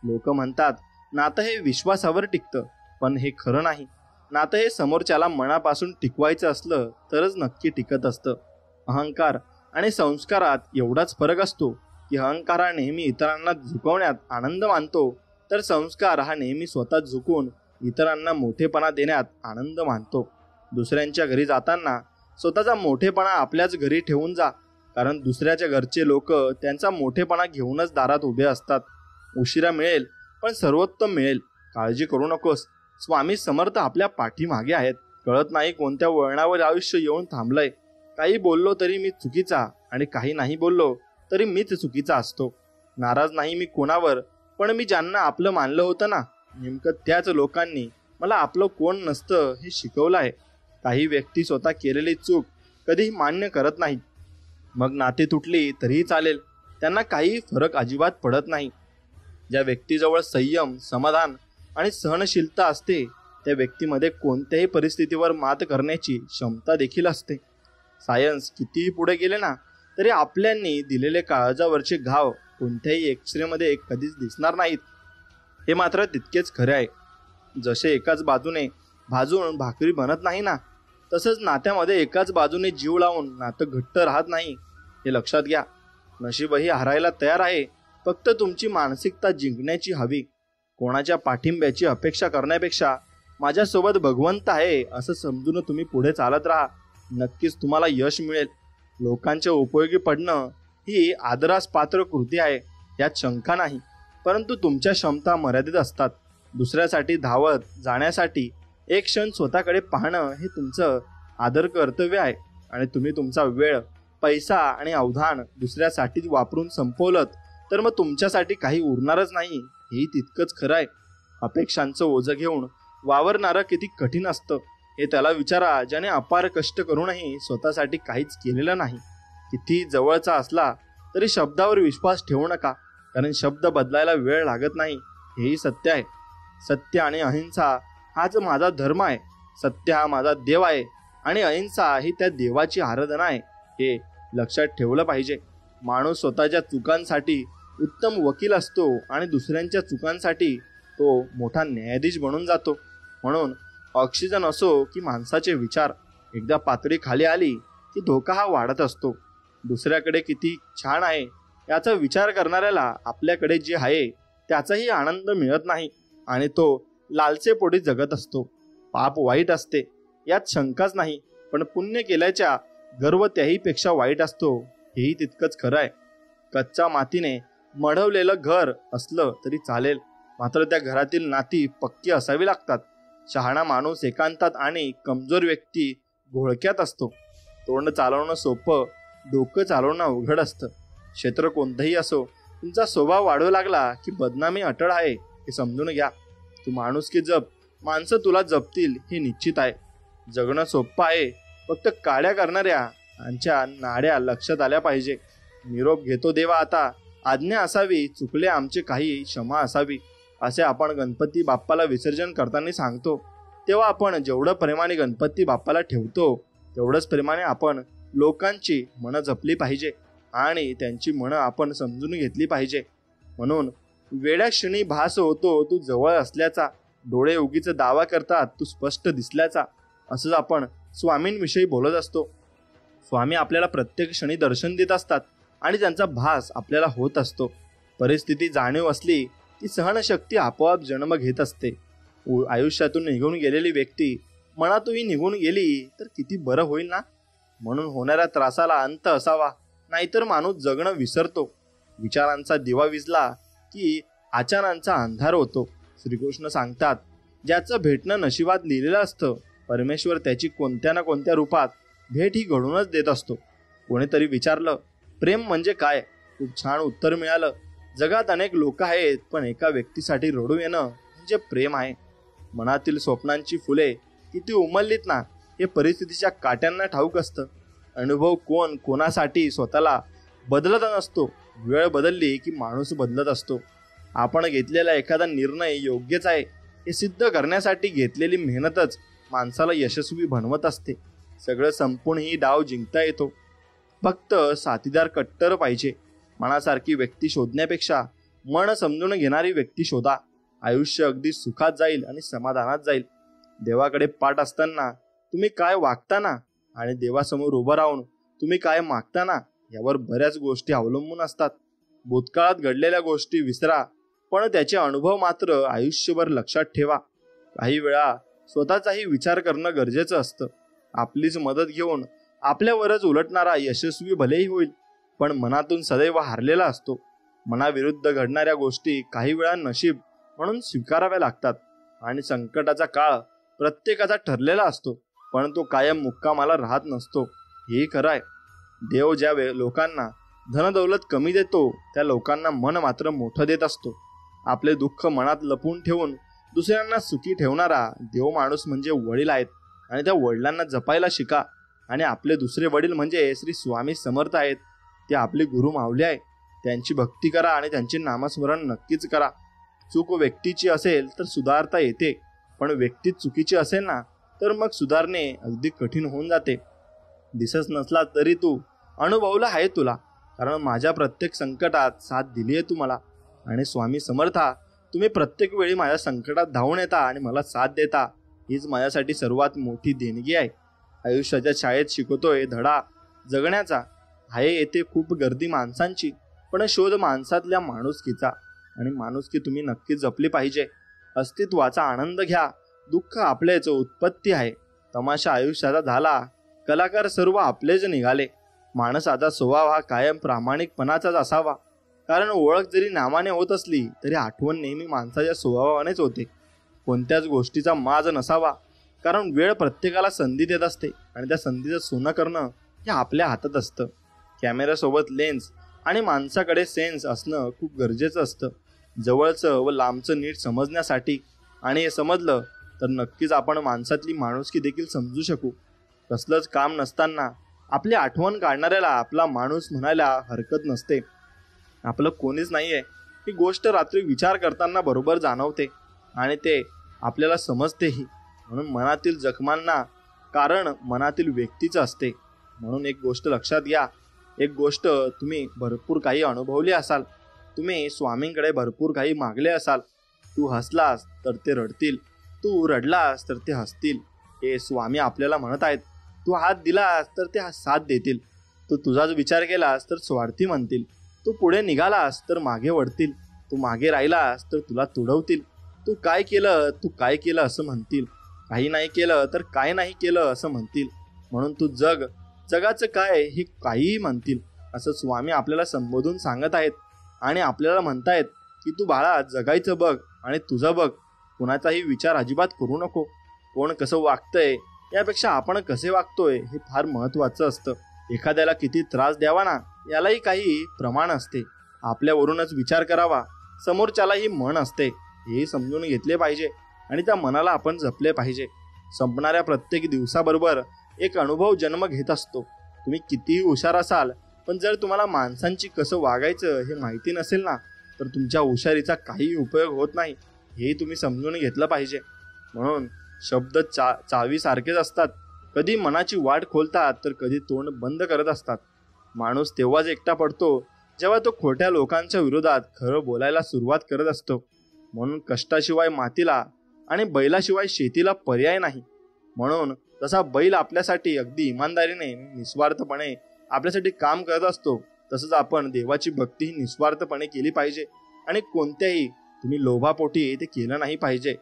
लोक म्हणतात नातं हे विश्वासावर टिकतं, पण हे खरं नाही. नातं हे समोरच्याला मनापासून टिकवायचं असलं तरच नक्की टिकत असतं. अहंकार आणि संस्कारात एवढाच फरक असतो की अहंकार हा नेहमी इतरांना झुकवण्यात आनंद मानतो, तर संस्कार हा नेहमी स्वतः झुकून इतरांना मोठेपणा देण्यात आनंद मानतो. दुसऱ्यांच्या घरी जाताना स्वतःचा मोठेपणा आपल्याच घरी ठेवून जा, कारण दुसऱ्याच्या घरचे लोक त्यांचा मोठेपणा घेऊनच दारात उभे असतात. उशिरा मिळेल पण सर्वोत्तम मिळेल, काळजी करू नकोस. स्वामी समर्थ आपल्या पाठीमागे आहेत. कळत नाही कोणत्या वळणावर आयुष्य येऊन थांबलंय. काही बोललो तरी मी चुकीचा आणि काही नाही बोललो तरी मीच चुकीचा असतो. नाराज नाही मी कोणावर, पण मी ज्यांना आपलं मानलं होतं ना, नेमकं त्याच लोकांनी मला आपलं कोण नसतं हे शिकवलं आहे. काही व्यक्ती स्वतः केलेली चूक कधीही मान्य करत नाहीत, मग नाते तुटली तरीही चालेल, त्यांना काही फरक अजिबात पडत नाही. ज्या व्यक्तीजवळ संयम, समाधान आणि सहनशीलता असते त्या व्यक्तीमध्ये कोणत्याही परिस्थितीवर मात करण्याची क्षमता देखील असते. सायन्स कितीही पुढे गेले ना तरी आपल्यांनी दिलेले काळजावरचे घाव कोणत्याही एक्सरेमध्ये कधीच दिसणार नाहीत. हे मात्र तितकेच खरे आहे. जसे एकाच बाजूने भाजून भाकरी बनत नाही ना, तसंच नात्यामध्ये एकाच बाजूने जीव लावून नातं घट्ट राहत नाही. हे लक्षात घ्या. नशीबही हरायला तयार आहे, फक्त तुमची मानसिकता जिंकण्याची हवी. कोणाच्या पाठिंब्याची अपेक्षा करण्यापेक्षा माझ्यासोबत भगवंत आहे असं समजून तुम्ही पुढे चालत राहा. नक्कीच तुम्हाला यश मिळेल. लोकांच्या उपयोगी पडणं ही आदरास पात्र कृती आहे, यात शंका नाही. परंतु तुमच्या क्षमता मर्यादित असतात. दुसऱ्यासाठी धावत जाण्यासाठी एक क्षण स्वतःकडे पाहणं हे तुमचं आदर कर्तव्य आहे. आणि तुम्ही तुमचा वेळ, पैसा आणि अवधान दुसऱ्यासाठी वापरून संपवलं तर मग तुमच्यासाठी काही उरणारच नाही. हेही तितकंच खरं आहे. अपेक्षांचं ओझं घेऊन वावरणारं किती कठीण असतं हे त्याला विचारा, ज्याने अपार कष्ट करूनही स्वतःसाठी काहीच केलेलं नाही. किती जवळचा असला तरी शब्दावर विश्वास ठेवू नका, कारण शब्द बदलायला वेळ लागत नाही. हेही सत्य आहे. सत्य आणि अहिंसा हाच माझा धर्म आहे. सत्य हा माझा देव आहे आणि अहिंसा ही त्या देवाची आराधना आहे. हे लक्षात ठेवलं पाहिजे. माणूस स्वतःच्या चुकांसाठी उत्तम वकील असतो आणि दुसऱ्यांच्या चुकांसाठी तो मोठा न्यायाधीश बनून जातो. म्हणून ऑक्सिजन असो की माणसाचे विचार, एकदा पातळी खाली आली की धोका हा वाढत असतो. दुसऱ्याकडे किती छान आहे याचा विचार करणाऱ्याला आपल्याकडे जे आहे त्याचाही आनंद मिळत नाही आणि तो लालसेपोटी जगत असतो. पाप वाईट असते, यात शंकाच नाही, पण पुण्य केल्याच्या गर्व त्याहीपेक्षा वाईट असतो. हेही तितकंच खरं आहे. कच्च्या मातीने मढवलेलं घर असलं तरी चालेल, मात्र त्या घरातील नाती पक्की असावी लागतात. शहाणा माणूस एकांतात आणि कमजोर व्यक्ती घोळक्यात असतो. तोंड चालवणं सोपं, डोकं चालवणं अवघड असतं. क्षेत्र कोणतंही असो, तुमचा स्वभाव वाढू लागला की बदनामी अटळ आहे हे समजून घ्या. तू माणुसकी जप, माणसं तुला जपतील हे निश्चित आहे. जगणं सोपं आहे, फक्त काड्या करणाऱ्यांच्या नाड्या लक्षात आल्या पाहिजे. निरोप घेतो देवा आता, आज्ञा असावी, चुकले आमचे काही, क्षमा असावी, असे आपण गणपती बाप्पाला विसर्जन करताना सांगतो. तेव्हा आपण जेवढं प्रेमाने गणपती बाप्पाला ठेवतो तेवढंच प्रेमाने आपण लोकांची मनं जपली पाहिजे आणि त्यांची मनं आपण समजून घेतली पाहिजे. म्हणून वेड्या क्षणी भास होतो तू जवळ असल्याचा, डोळे उगीच दावा करतात तू स्पष्ट दिसल्याचा, असंच आपण स्वामींविषयी बोलत असतो. स्वामी आपल्याला प्रत्येक क्षणी दर्शन देत असतात आणि त्यांचा भास आपल्याला होत असतो. परिस्थिती जाणीव असली की सहनशक्ती आपोआप जन्म घेत असते. आयुष्यातून निघून गेलेली व्यक्ती मनातूनही निघून गेली तर किती बरं होईल ना. म्हणून होणाऱ्या त्रासाला अंत असावा, नाहीतर माणूस जगणं विसरतो. विचारांचा दिवा विझला की आचारांचा अंधार होतो. श्रीकृष्ण सांगतात, ज्याचं भेटणं नशिबात लिहिलेलं असतं, परमेश्वर त्याची कोणत्या ना कोणत्या रूपात भेट ही घडूनच देत असतो. कोणीतरी विचारलं, प्रेम म्हणजे काय? खूप छान उत्तर मिळालं. जगात अनेक लोक आहेत, पण एका व्यक्तीसाठी रडू येणं म्हणजे प्रेम आहे. मनातील स्वप्नांची फुले किती उमललीत ना, हे परिस्थितीच्या काट्यांना ठाऊक असतं. अनुभव कोण कोणासाठी स्वतःला बदलत नसतो. वेळ बदलली की माणूस बदलत असतो. आपण घेतलेला एखादा निर्णय योग्यच आहे हे सिद्ध करण्यासाठी घेतलेली मेहनतच माणसाला यशस्वी बनवत असते. सगळं संपून ही डाव जिंकता येतो. फक्त साथीदार कट्टर पाहिजे. मनासारखी व्यक्ती शोधण्यापेक्षा मन समजून घेणारी व्यक्ती शोधा. आयुष्य अगदी सुखात जाईल आणि समाधानात जाईल. देवाकडे पाठ असताना तुम्ही काय वागताना आणि देवासमोर उभं राहून तुम्ही काय मागताना यावर बऱ्याच गोष्टी अवलंबून असतात. भूतकाळात घडलेल्या गोष्टी विसरा, पण त्याचे अनुभव मात्र आयुष्यभर लक्षात ठेवा. काही वेळा स्वतःचाही विचार करणं गरजेचं असतं. आपलीच मदत घेऊन आपल्यावरच उलटणारा यशस्वी भलेही होईल, पण मनातून सदैव हारलेला असतो. मनाविरुद्ध घडणाऱ्या गोष्टी काही वेळा नशीब म्हणून स्वीकाराव्या लागतात आणि संकटाचा काळ प्रत्येकाचा ठरलेला असतो, पण तो कायम मुक्कामाला राहत नसतो. हे खरं आहे. देव ज्या लोकांना धनदौलत कमी देतो त्या लोकांना मन मात्र मोठं देत असतो. आपले दुःख मनात लपवून ठेवून दुसऱ्यांना सुखी ठेवणारा देव माणूस म्हणजे वडील आहेत आणि त्या वडिलांना जपायला शिका. आणि आपले दुसरे वडील म्हणजे श्री स्वामी समर्थ आहेत. ते आपले गुरु माऊली आहे. त्यांची भक्ती करा आणि त्यांचे नामस्मरण नक्कीच करा. चूक व्यक्तीची असेल तर सुधारता येते, पण व्यक्ती चुकीची असेल ना तर मग सुधारणे अगदी कठीण होऊन जाते. दिसत नसला तरी तू अनुभवला आहे तुला. कारण माझ्या प्रत्येक संकटात साथ दिली आहे तुम्हाला. आणि स्वामी समर्था, तुम्ही प्रत्येक वेळी माझ्या संकटात धावून येता आणि मला साथ देता. हीच माझ्यासाठी सर्वात मोठी देणगी आहे. आयुष्याच्या शाळेत शिकवतोय धडा जगण्याचा. आहे येथे खूप गर्दी माणसांची, पण शोध माणसातल्या माणुसकीचा. आणि माणुसकी तुम्ही नक्कीच जपली पाहिजे. अस्तित्वाचा आनंद घ्या. दुःख आपलेच उत्पत्ती आहे. तमाशा आयुष्याचा झाला, कलाकार सर्व आपलेच निघाले. माणसाचा स्वभाव हा कायम प्रामाणिकपणाचाच असावा. कारण ओळख जरी नावाने होत असली तरी आठवण नेहमी माणसाच्या स्वभावानेच होते. कोणत्याच गोष्टीचा माज नसावा, कारण वेळ प्रत्येकाला संधी देत असते आणि त्या संधीचं सोनं करणं हे आपल्या हातात असतं. कॅमेऱ्यासोबत लेन्स आणि माणसाकडे सेन्स असणं खूप गरजेचं असतं, जवळचं व लांबचं नीट समजण्यासाठी. आणि हे समजलं तर नक्कीच आपण माणसातली माणुसकी देखील समजू शकू. कसलंच काम नसताना आपली आठवण काढणाऱ्याला आपला माणूस म्हणायला हरकत नसते. आपलं कोणीच नाही आहे ही गोष्ट रात्री विचार करताना बरोबर जाणवते आणि ते आपल्याला समजतेही. म्हणून मनातील जखमांना कारण मनातील व्यक्तीचं असते. म्हणून एक गोष्ट लक्षात घ्या. एक गोष्ट तुम्ही भरपूर काही अनुभवली असाल. तुम्ही स्वामींकडे भरपूर काही मागले असाल. तू हसलास तर ते रडतील, तू रडलास तर ते हसतील. हे स्वामी आपल्याला म्हणत आहेत. तू हात दिलास तर ते साथ देतील. तू तुझाच विचार केलास तर स्वार्थी म्हणतील. तू पुढे निघालास तर मागे वळतील. तू मागे राहिलास तर तुला तुडवतील. तू काय केलं असं म्हणतील. काही नाही केलं तर काय नाही केलं असं म्हणतील. म्हणून तू जगाचं काय हे काहीही म्हणतील असं स्वामी आपल्याला संबोधून सांगत आहेत. आणि आपल्याला म्हणतायत की तू बाळा जगायचं बघ आणि तुझं बघ. कुणाचाही विचार अजिबात करू नको. कोण कसं वागतंय यापेक्षा आपण कसे वागतोय हे फार महत्त्वाचं असतं. एखाद्याला किती त्रास द्यावा ना यालाही काही प्रमाण असते. आपल्यावरूनच विचार करावा, समोरच्यालाही मन असते, हे समजून घेतले पाहिजे आणि त्या मनाला आपण जपले पाहिजे. संपणाऱ्या प्रत्येक दिवसाबरोबर एक अनुभव जन्म घेत असतो. तुम्ही कितीही हुशार असाल, पण जर तुम्हाला माणसांची कसं वागायचं हे माहिती नसेल ना तर तुमच्या हुशारीचा काही उपयोग होत नाही, हे तुम्ही समजून घेतलं पाहिजे. म्हणून शब्द चावीसारखेच असतात. कधी मनाची वाट खोलतात तर कधी तोंड बंद करत असतात. माणूस तेव्हाच एकटा पडतो जेव्हा तो खोट्या लोकांच्या विरोधात खरं बोलायला सुरुवात करत असतो. म्हणून कष्टाशिवाय मातीला आणि बैलाशिवाय शेतीला पर्याय नाही. म्हणून जसा बैल आपल्यासाठी अगदी इमानदारीने निस्वार्थपणे आपल्यासाठी काम करत असतो, तसंच आपण देवाची भक्तीही निस्वार्थपणे केली पाहिजे. आणि कोणत्याही तुम्ही लोभापोटी ते केलं नाही पाहिजे.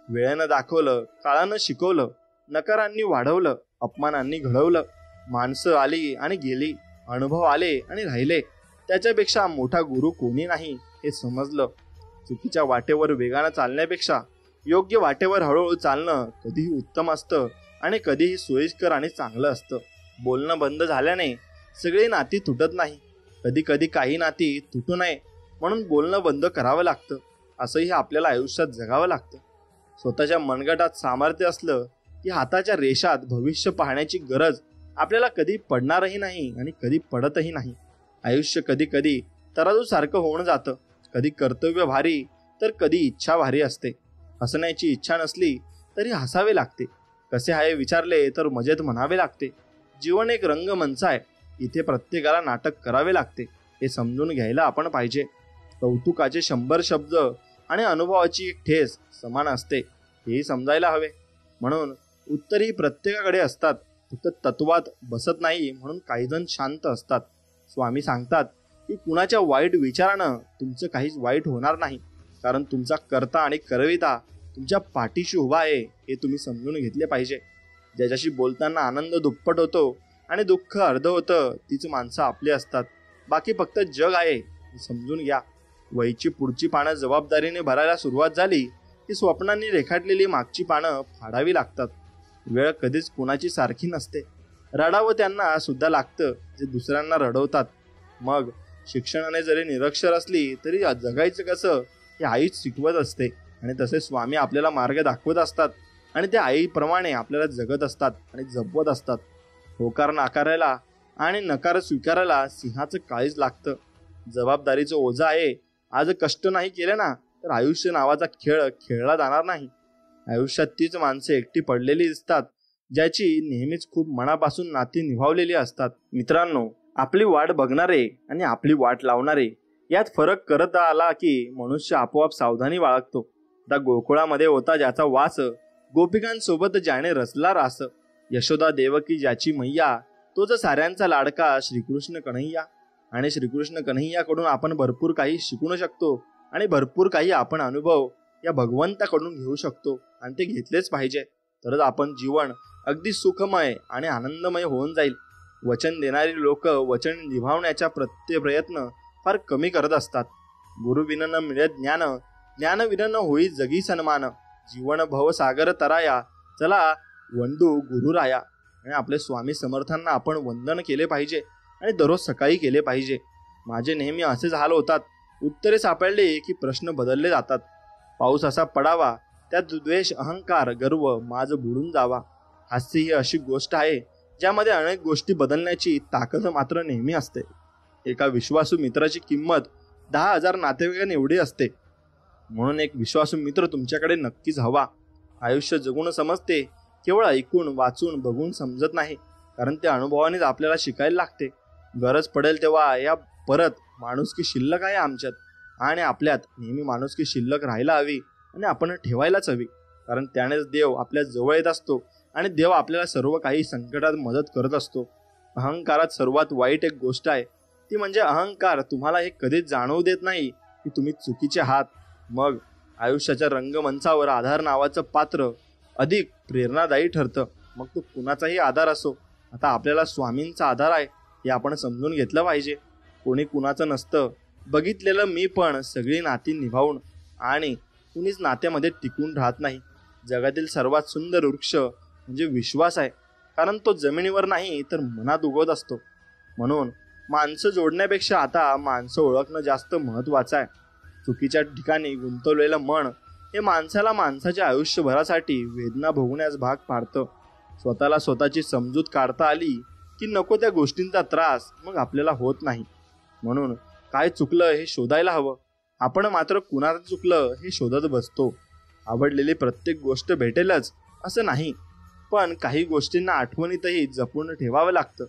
वेळेनं दाखवलं, काळानं शिकवलं, नकारांनी वाढवलं, अपमानांनी घडवलं. माणसं आली आणि गेली, अनुभव आले आणि राहिले. त्याच्यापेक्षा मोठा गुरु कोणी नाही हे समजलं. चुकीच्या वाटेवर वेगानं चालण्यापेक्षा योग्य वाटेवर हळूहळू चालणं कधीही उत्तम असतं आणि कधीही सोयीस्कर आणि चांगलं असतं. बोलणं बंद झाल्याने सगळी नाती तुटत नाही. कधी कधी काही नाती तुटू नये म्हणून बोलणं बंद करावं लागतं. असंही आपल्याला आयुष्यात जगावं लागतं. स्वतःच्या मनगटात सामर्थ्य असलं की हाताच्या रेषात भविष्य पाहण्याची गरज आपल्याला कधी पडणारही नाही आणि कधी पडतही नाही. आयुष्य कधी कधी तराजूसारखं होऊन जातं. कधी कर्तव्य भारी तर कधी इच्छा भारी असते. हसण्याची इच्छा नसली तरी हसावे लागते. कसे आहे विचारले तर मजेत म्हणावे लागते. जीवन एक रंगमंच आहे, इथे प्रत्येकाला नाटक करावे लागते. हे समजून घ्यायला आपण पाहिजे. कौतुकाचे 100 शब्द आणि अनुभवाची एक ठेस समान असते, हेही समजायला हवे. म्हणून उत्तर ही प्रत्येकाकडे असतात, फक्त तत्वात बसत नाही म्हणून काही जण शांत असतात. स्वामी सांगतात की कुणाच्या वाईट विचारानं तुमचं काहीच वाईट होणार नाही, कारण तुमचा कर्ता आणि करविता तुमच्या पाठीशी उभा आहे हे तुम्ही समजून घेतले पाहिजे. ज्याच्याशी बोलताना आनंद दुप्पट होतो आणि दुःख अर्ध होतं तीच माणसं आपली असतात. बाकी फक्त जग आहे हे समजून घ्या. वहीची पुढची पानं जबाबदारीने भरायला सुरुवात झाली की स्वप्नांनी रेखाटलेली मागची पानं फाडावी लागतात. वेळ कधीच कुणाची सारखी नसते. रडावं त्यांना सुद्धा लागतं जे दुसऱ्यांना रडवतात. मग शिक्षणाने जरी निरक्षर असली तरी जगायचं कसं हे आईच शिकवत असते आणि तसे स्वामी आपल्याला मार्ग दाखवत असतात आणि ते आईप्रमाणे आपल्याला जगत असतात आणि जपवत असतात. होकार नाकारायला आणि नकार स्वीकारायला सिंहाचं काळीज लागतं. जबाबदारीचं ओझं आहे. आज कष्ट नाही केले ना तर आयुष्य नावाचा खेळ खेळला जाणार नाही. आयुष्यात तीच माणसे एकटी पडलेली दिसतात ज्याची नेहमीच खूप मनापासून नाती निभावलेली असतात. मित्रांनो, आपली वाट बघणारे आणि आपली वाट लावणारे यात फरक करत आला की मनुष्य आपोआप सावधानी बाळगतो. त्या गोकुळामध्ये होता ज्याचा वास, गोपिकांसोबत ज्याने रचला रास, यशोदा देवकी ज्याची मैया, तोच साऱ्यांचा लाडका श्रीकृष्ण कन्हैया. आणि श्रीकृष्ण कन्हैयाकडून आपण भरपूर काही शिकू शकतो आणि भरपूर काही आपण अनुभव या भगवंताकडून घेऊ शकतो आणि ते घेतलेच पाहिजे. तरच आपण जीवन अगदी सुखमय आणि आनंदमय होऊन जाईल. वचन देणारी लोक वचन निभावण्याचा प्रयत्न फार कमी करत असतात. गुरु विन न मिळे ज्ञान, ज्ञान विन न होई जगी सन्मान, जीवन भवसागर तराया, चला वंदू गुरुराया. आणि आपले स्वामी समर्थांना आपण वंदन केले पाहिजे आणि दररोज सकाळी केले पाहिजे. माझे नेहमी असेच हाल होतात. उत्तरे सापडले की प्रश्न बदलले जातात. पाऊस असा पडावा त्यात द्वेष, अहंकार, गर्व माझ बुडून जावा. हास्य ही अशी गोष्ट आहे ज्यामध्ये अनेक गोष्टी बदलण्याची ताकद मात्र नेहमी असते. एका विश्वासू मित्राची किंमत 10,000 नातेवाईकांनी एवढी असते. म्हणून एक विश्वासू मित्र तुमच्याकडे नक्कीच हवा. आयुष्य जगून समजते, केवळ ऐकून वाचून बघून समजत नाही. कारण ते अनुभवानेच आपल्याला शिकायला लागते. गरज पडेल तेव्हा या परत माणुसकी शिल्लक आहे आमच्यात आणि आपल्यात नेहमी माणुसकी शिल्लक राहायला हवी आणि आपण ठेवायलाच हवी. कारण त्यानेच देव आपल्या जवळ येत असतो आणि देव आपल्याला सर्व काही संकटात मदत करत असतो. अहंकारात सर्वात वाईट एक गोष्ट आहे ती म्हणजे अहंकार तुम्हाला हे कधीच जाणवू देत नाही की तुम्ही चुकीचे आहात. मग आयुष्याच्या रंगमंचावर आधार नावाचं पात्र अधिक प्रेरणादायी ठरतं. मग तो कुणाचाही आधार असो. आता आपल्याला स्वामींचा आधार आहे हे आपण समजून घेतलं पाहिजे. कोणी कुणाचं नसतं. बघितलेलं मी पण सगळी नाती निभावून आणि कुणीच नात्यामध्ये टिकून राहत नाही. जगातील सर्वात सुंदर वृक्ष म्हणजे विश्वास आहे. कारण तो जमिनीवर नाही तर मनात उगवत असतो. म्हणून माणसं जोडण्यापेक्षा आता माणसं ओळखणं जास्त महत्त्वाचं आहे. चुकीच्या ठिकाणी गुंतवलेलं मन हे माणसाला माणसाच्या आयुष्यभरासाठी वेदना भोगण्यास भाग पाडतं. स्वतःला स्वतःची समजूत काढता आली की नको त्या गोष्टींचा त्रास मग आपल्याला होत नाही. म्हणून काय चुकलं हे शोधायला हवं. आपण मात्र कुणाचं चुकलं हे शोधत बसतो. आवडलेली प्रत्येक गोष्ट भेटेलच असं नाही, पण काही गोष्टींना आठवणीतही जपून ठेवावं लागतं.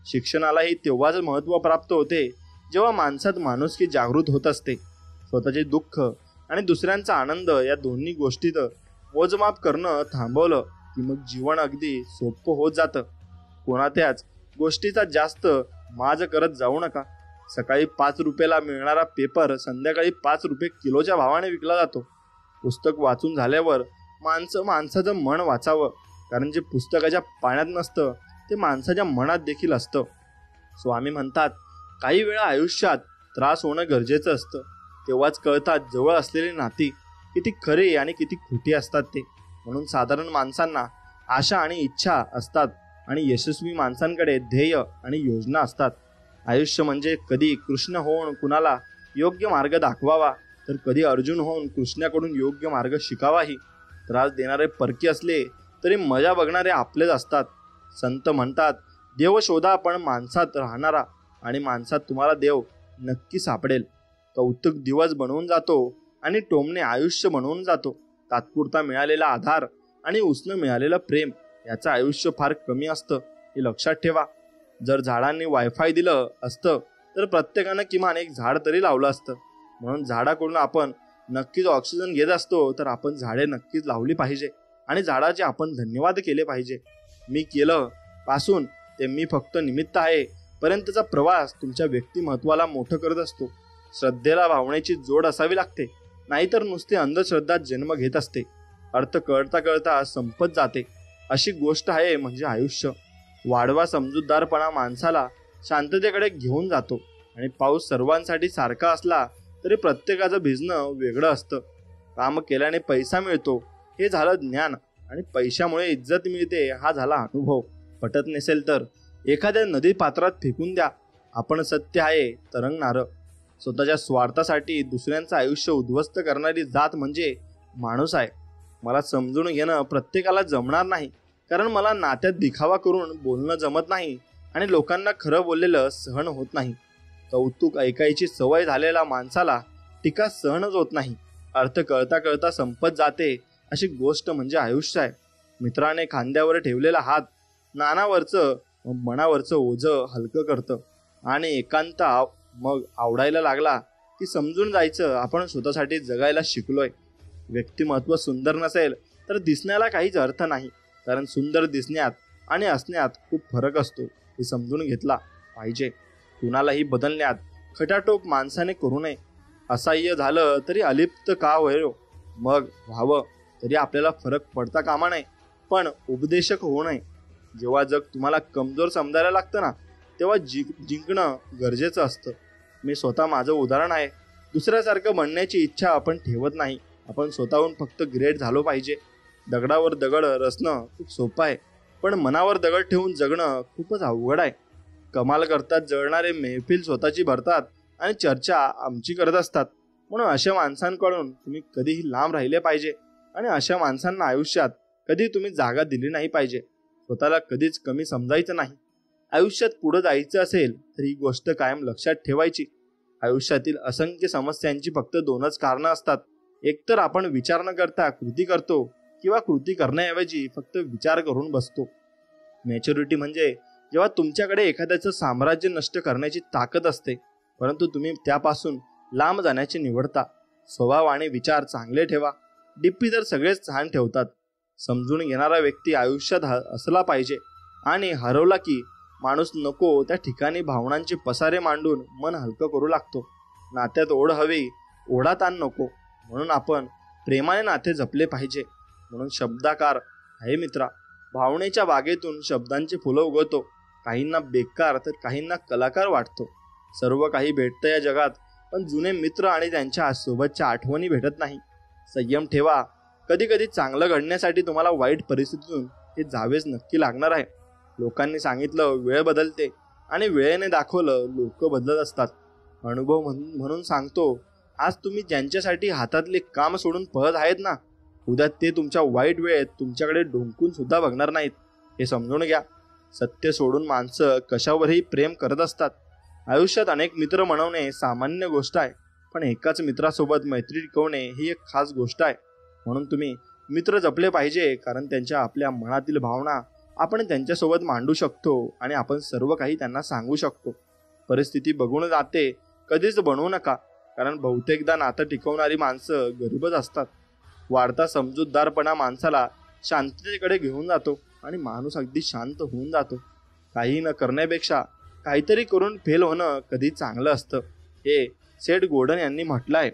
शिक्षणालाही तेव्हाच महत्त्व प्राप्त होते जेव्हा माणसात माणुसकी जागृत होत असते. स्वतःचे दुःख आणि दुसऱ्यांचा आनंद या दोन्ही गोष्टीत मोजमाप करणं थांबवलं की मग जीवन अगदी सोपं होत जातं. कोणात्याच गोष्टीचा जास्त माज करत जाऊ नका. सकाळी 5 रुपयाला मिळणारा पेपर संध्याकाळी 5 रुपये किलोच्या भावाने विकला जातो. पुस्तक वाचून झाल्यावर माणसाचं मन वाचावं. कारण जे पुस्तकाच्या पाण्यात नसतं ते माणसाच्या मनात देखील असतं. स्वामी म्हणतात, काही वेळा आयुष्यात त्रास होणं गरजेचं असतं. तेव्हाच कळतात जवळ असलेली नाती किती खरी आणि किती खोटी असतात ते. म्हणून साधारण माणसांना आशा आणि इच्छा असतात आणि यशस्वी माणसांकडे ध्येय आणि योजना असतात. आयुष्य म्हणजे कधी कृष्ण होऊन कुणाला योग्य मार्ग दाखवावा तर कधी अर्जुन होऊन कृष्णाकडून योग्य मार्ग शिकावाही. त्रास देणारे परकी असले तरी मजा बघणारे आपलेच असतात. संत म्हणतात, देव शोधा पण माणसात राहणारा आणि माणसात तुम्हाला देव नक्की सापडेल. कौतुक दिवस बनवून जातो आणि टोमणे आयुष्य बनवून जातो. तात्पुरता मिळालेला आधार आणि उसनं मिळालेलं प्रेम याचं आयुष्य फार कमी असतं हे लक्षात ठेवा. जर झाडांनी वायफाय दिलं असतं तर प्रत्येकानं किमान एक झाड तरी लावलं असतं. म्हणून झाडाकडून आपण नक्कीच ऑक्सिजन घेत असतो तर आपण झाडे नक्कीच लावली पाहिजे आणि झाडाचे आपण धन्यवाद केले पाहिजे. मी केलं पासून ते मी फक्त निमित्त आहे पर्यंतचा प्रवास तुमच्या व्यक्तिमत्वाला मोठं करत असतो. श्रद्धेला भावनेची जोड असावी लागते, नाहीतर नुसते अंधश्रद्धा जन्म घेत असते. अर्थ कळता कळता संपत जाते. अशी गोष्ट आहे म्हणजे आयुष्य. वाढवा समजूतदारपणा माणसाला शांततेकडे घेऊन जातो. आणि पाऊस सर्वांसाठी सारखा असला तरी प्रत्येकाचं भिजणं वेगळं असतं. काम केल्याने पैसा मिळतो हे झालं ज्ञान आणि पैशामुळे इज्जत मिळते हा झाला अनुभव. पटत नसेल तर एखाद्या नदी पात्रात फेकून द्या. आपण सत्य आहे तरंगणारं. स्वतःच्या स्वार्थासाठी दुसऱ्यांचं आयुष्य उद्ध्वस्त करणारी जात म्हणजे माणूस आहे. मला समजून घेणं प्रत्येकाला जमणार नाही, कारण मला नात्यात दिखावा करून बोलणं जमत नाही आणि लोकांना खरं बोललेलं सहन होत नाही. कौतुक ऐकायची सवय झालेल्या माणसाला टीका सहनच होत नाही. अर्थ कळता कळता संपत जाते अशी गोष्ट म्हणजे आयुष्य आहे. मित्राने खांद्यावर ठेवलेला हात नानावरचं मनावरचं ओझं हलकं करतं. आणि एकांत मग आवडायला लागला की समजून जायचं आपण स्वतःसाठी जगायला शिकलोय. व्यक्तिमत्व सुंदर नसेल तर दिसण्याला काहीच अर्थ नाही, कारण सुंदर दिसण्यात आणि असण्यात खूप फरक असतो हे समजून घेतला पाहिजे. कुणालाही बदलण्यात खटाटोप माणसाने करू नये. असह्य झालं तरी अलिप्त का व्हायो, मग व्हावं तरी आपल्याला फरक पडता कामा नये, पण उपदेशक होऊ नये. जेव्हा जग तुम्हाला कमजोर समजायला लागतं ना, तेव्हा जिंकणं गरजेचं असतं. मी स्वतः माझं उदाहरण आहे. दुसऱ्यासारखं बनण्याची इच्छा आपण ठेवत नाही, आपण स्वतःहून फक्त ग्रेट झालो पाहिजे. दगडावर दगड रचणं खूप सोपं आहे, पण मनावर दगड ठेवून जगणं खूपच अवघड आहे. कमाल करतात जळणारे महफिल स्वतःची भरतात आणि चर्चा आमची करत असतात. म्हणून अशा माणसांकडून तुम्ही कधीही लांब राहिले पाहिजे आणि अशा माणसांना आयुष्यात कधी तुम्ही जागा दिली नाही पाहिजे. स्वतःला कधीच कमी समजायचं नाही. आयुष्यात पुढे जायचं असेल तर ही गोष्ट कायम लक्षात ठेवायची. आयुष्यातील असंख्य समस्यांची फक्त दोनच कारणं असतात. एकतर आपण विचार न करता कृती करतो, किंवा कृती करण्याऐवजी फक्त विचार करून बसतो. मॅच्युरिटी म्हणजे जेव्हा तुमच्याकडे एखाद्याचं साम्राज्य नष्ट करण्याची ताकद असते, परंतु तुम्ही त्यापासून लांब जाण्याचे निवडता. स्वभाव आणि विचार चांगले ठेवा. डिप्पी तर सगळेच छान ठेवतात. समजून घेणारा व्यक्ती आयुष्यात असला पाहिजे, आणि हरवला की माणूस नको त्या ठिकाणी भावनांचे पसारे मांडून मन हलकं करू लागतो. नात्यात ओढ हवी, ओढाताण नको. म्हणून आपण प्रेमाने नाते जपले पाहिजे. म्हणून शब्दाकार आहे मित्रा. भावनेच्या बागेतून शब्दांचे फुलं उगवतो. काहींना बेकार तर काहींना कलाकार वाटतो. सर्व काही भेटतं या जगात, पण जुने मित्र आणि त्यांच्या सोबतच्या आठवणी भेटत नाही. संयम ठेवा. कधी कधी चांगलं घडण्यासाठी तुम्हाला वाईट परिस्थितीतून हे जावेच नक्की लागणार आहे. लोकांनी सांगितलं वेळ बदलते, आणि वेळेने दाखवलं लोक बदलत असतात. अनुभव म्हणून सांगतो, आज तुम्ही ज्यांच्यासाठी हातातले काम सोडून पळत आहेत ना, उद्या ते तुमच्या वाईट वेळेत तुमच्याकडे डोंकून सुद्धा बघणार नाहीत. हे समजून घ्या. सत्य सोडून माणसं कशावरही प्रेम करत असतात. आयुष्यात अनेक मित्र बनवणे सामान्य गोष्ट आहे, पण एकाच मित्रासोबत मैत्री टिकवणे ही एक खास गोष्ट आहे. म्हणून तुम्ही मित्र जपले पाहिजे, कारण त्यांच्या आपल्या मनातील भावना आपण त्यांच्यासोबत मांडू शकतो आणि आपण सर्व काही त्यांना सांगू शकतो. परिस्थिती बघून जाते कधीच बनवू नका, कारण बहुतेकदा नातं टिकवणारी माणसं गरीबच असतात. वाढता समजूतदारपणा माणसाला शांततेकडे घेऊन जातो आणि माणूस अगदी शांत होऊन जातो. काही न करण्यापेक्षा काहीतरी करून फेल होणं कधी चांगलं असतं, हे सेठ गॉर्डन यांनी म्हटलं आहे.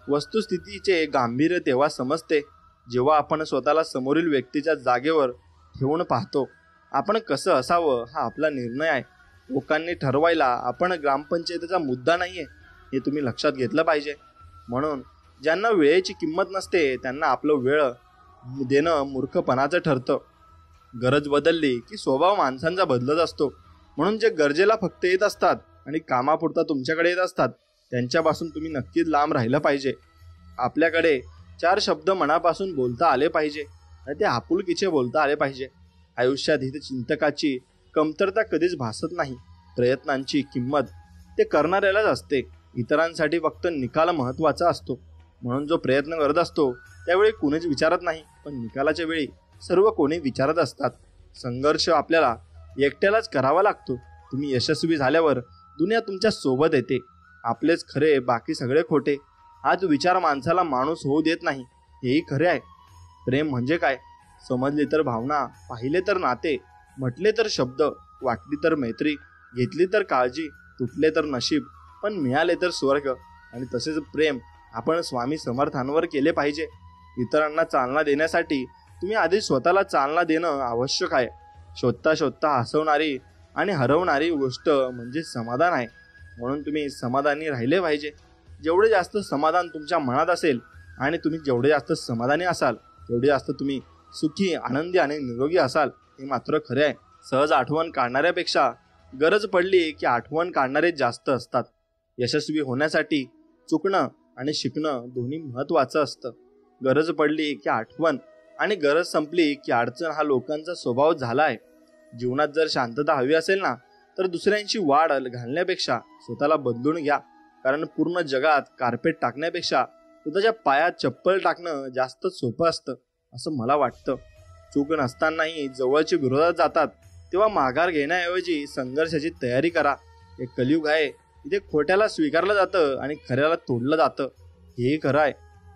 वस्तुस्थितीचे गांभीर्य तेव्हा समजते जेव्हा आपण स्वतःला समोरील व्यक्तीच्या जागेवर ठेवून पाहतो. आपण कसं असावं हा आपला निर्णय आहे. लोकांनी ठरवायला आपण ग्रामपंचायतीचा मुद्दा नाहीये, हे तुम्ही लक्षात घेतलं पाहिजे. म्हणून ज्यांना वेळेची किंमत नसते त्यांना आपलं वेळ देणं मूर्खपणाचं ठरतं. गरज बदलली की स्वभाव माणसांचा बदलत असतो. म्हणून जे गरजेला फक्त येत असतात आणि कामापुरता तुमच्याकडे येत असतात त्यांच्यापासून तुम्ही नक्कीच लांब राहिलं पाहिजे. आपल्याकडे 4 शब्द मनापासून बोलता आले पाहिजे आणि ते आपुलकीचे बोलता आले पाहिजे. आयुष्यात हितचिंतकाची कमतरता कधीच भासत नाही. प्रयत्नांची किंमत ते करणाऱ्यालाच असते. इतरांसाठी फक्त निकाल महत्त्वाचा असतो. म्हणून जो प्रयत्न करत असतो त्यावेळी कोणीच विचारत नाही, पण निकालाच्या वेळी सर्व कोणी विचारत असतात. संघर्ष आपल्याला एकट्यालाच करावा लागतो. तुम्ही यशस्वी झाल्यावर दुनिया तुमच्या सोबत येते. आपलेच खरे, बाकी सगळे खोटे. हाच विचार माणसाला माणूस होऊ देत नाही, हेही खरे आहे. प्रेम म्हणजे काय? समजले तर भावना, पाहिले तर नाते, म्हटले तर शब्द, वाटली तर मैत्री, घेतली तर काळजी, तुटले तर नशीब, पण मिळाले तर स्वर्ग. आणि तसेच प्रेम आपण स्वामी समर्थांवर केले पाहिजे. इतरांना चालना देण्यासाठी तुम्ही आधी स्वतःला चालना देणं आवश्यक आहे. शोधता शोधता हसवणारी आणि हरवणारी गोष्ट म्हणजे समाधान आहे. म्हणून तुम्ही समाधानी राहिले पाहिजे. जेवढे जास्त समाधान तुमच्या मनात असेल आणि तुम्ही जेवढे जास्त समाधानी असाल तेवढे जास्त तुम्ही सुखी, आनंदी आणि निरोगी असाल, हे मात्र खरे आहे. सहज आठवण काढणाऱ्यापेक्षा गरज पडली की आठवण काढणारे जास्त असतात. यशस्वी होण्यासाठी चुकणं आणि शिकणं दोन्ही महत्त्वाचं असतं. गरज पडली की आठवण आणि गरज संपली की अडचण हा लोकांचा स्वभाव झाला आहे. जीवनात जर शांतता हवी असेल ना, तर दुसऱ्यांची वाढ घालण्यापेक्षा स्वतःला बदलून घ्या. कारण पूर्ण जगात कार्पेट टाकण्यापेक्षा स्वतःच्या पायात चप्पल टाकणं जास्त सोपं असतं असं मला वाटतं. चूक नसतानाही जवळचे विरोधात जातात तेव्हा माघार घेण्याऐवजी संघर्षाची तयारी करा. हे कलियुग आहे, इथे खोट्याला स्वीकारलं जातं आणि खऱ्याला तोडलं जातं. हेही खरं आहे.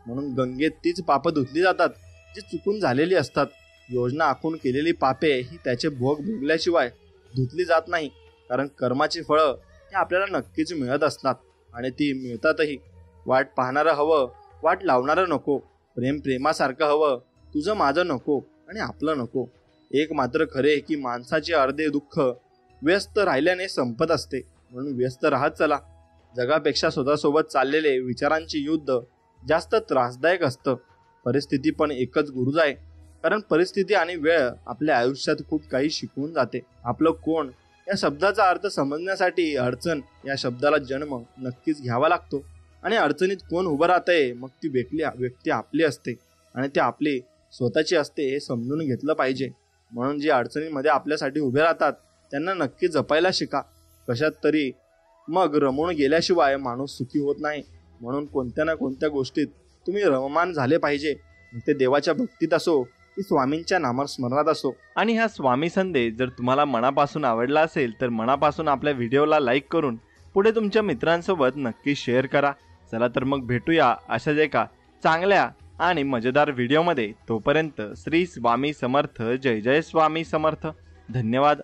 म्हणून गंगेत तीच पापं धुतली जातात जी चुकून झालेली असतात. योजना आखून केलेली पापे ही त्याचे भोग भोगल्याशिवाय धुतली जात नाही. कारण कर्माची फळं ही आपल्याला नक्कीच मिळत असतात आणि ती मिळतातही. वाट पाहणारं हवं, वाट लावणारं नको. प्रेम प्रेमासारखं हवं, तुझं माझं नको आणि आपलं नको. एक मात्र खरे की माणसाचे अर्धे दुःख व्यस्त राहिल्याने संपत असते. म्हणून व्यस्त राहत चला. जगापेक्षा स्वतःसोबत चाललेले विचारांचे युद्ध जास्त त्रासदायक असतं. परिस्थिती पण एकच गुरुज आहे. कारण परिस्थिती आणि वेळ आपल्या आयुष्यात खूप काही शिकवून जाते. आपलं कोण या शब्दाचा अर्थ समजण्यासाठी अडचण या शब्दाला जन्म नक्कीच घ्यावा लागतो. आणि अडचणीत कोण उभं राहतंय मग ती व्यक्ती आपली असते आणि ती आपली स्वतःची असते हे समजून घेतलं पाहिजे. म्हणून जे अडचणींमध्ये आपल्यासाठी उभे राहतात त्यांना नक्की जपायला शिका. कशात तरी मग रमून गेल्याशिवाय माणूस सुखी होत नाही. म्हणून कोणत्या ना कोणत्या गोष्टीत तुम्ही रममान झाले पाहिजे. ते देवाच्या भक्तीत असो की स्वामींच्या नामस्मरणात असो. आणि हा स्वामी संदेश जर तुम्हाला मनापासून आवडला असेल तर मनापासून आपल्या व्हिडिओला लाईक करून पुढे तुमच्या मित्रांसोबत नक्की शेअर करा. चला तर मग भेटूया अशाच एका चांगल्या आणि मजेदार व्हिडिओमध्ये. तोपर्यंत श्री स्वामी समर्थ. जय जय स्वामी समर्थ. धन्यवाद.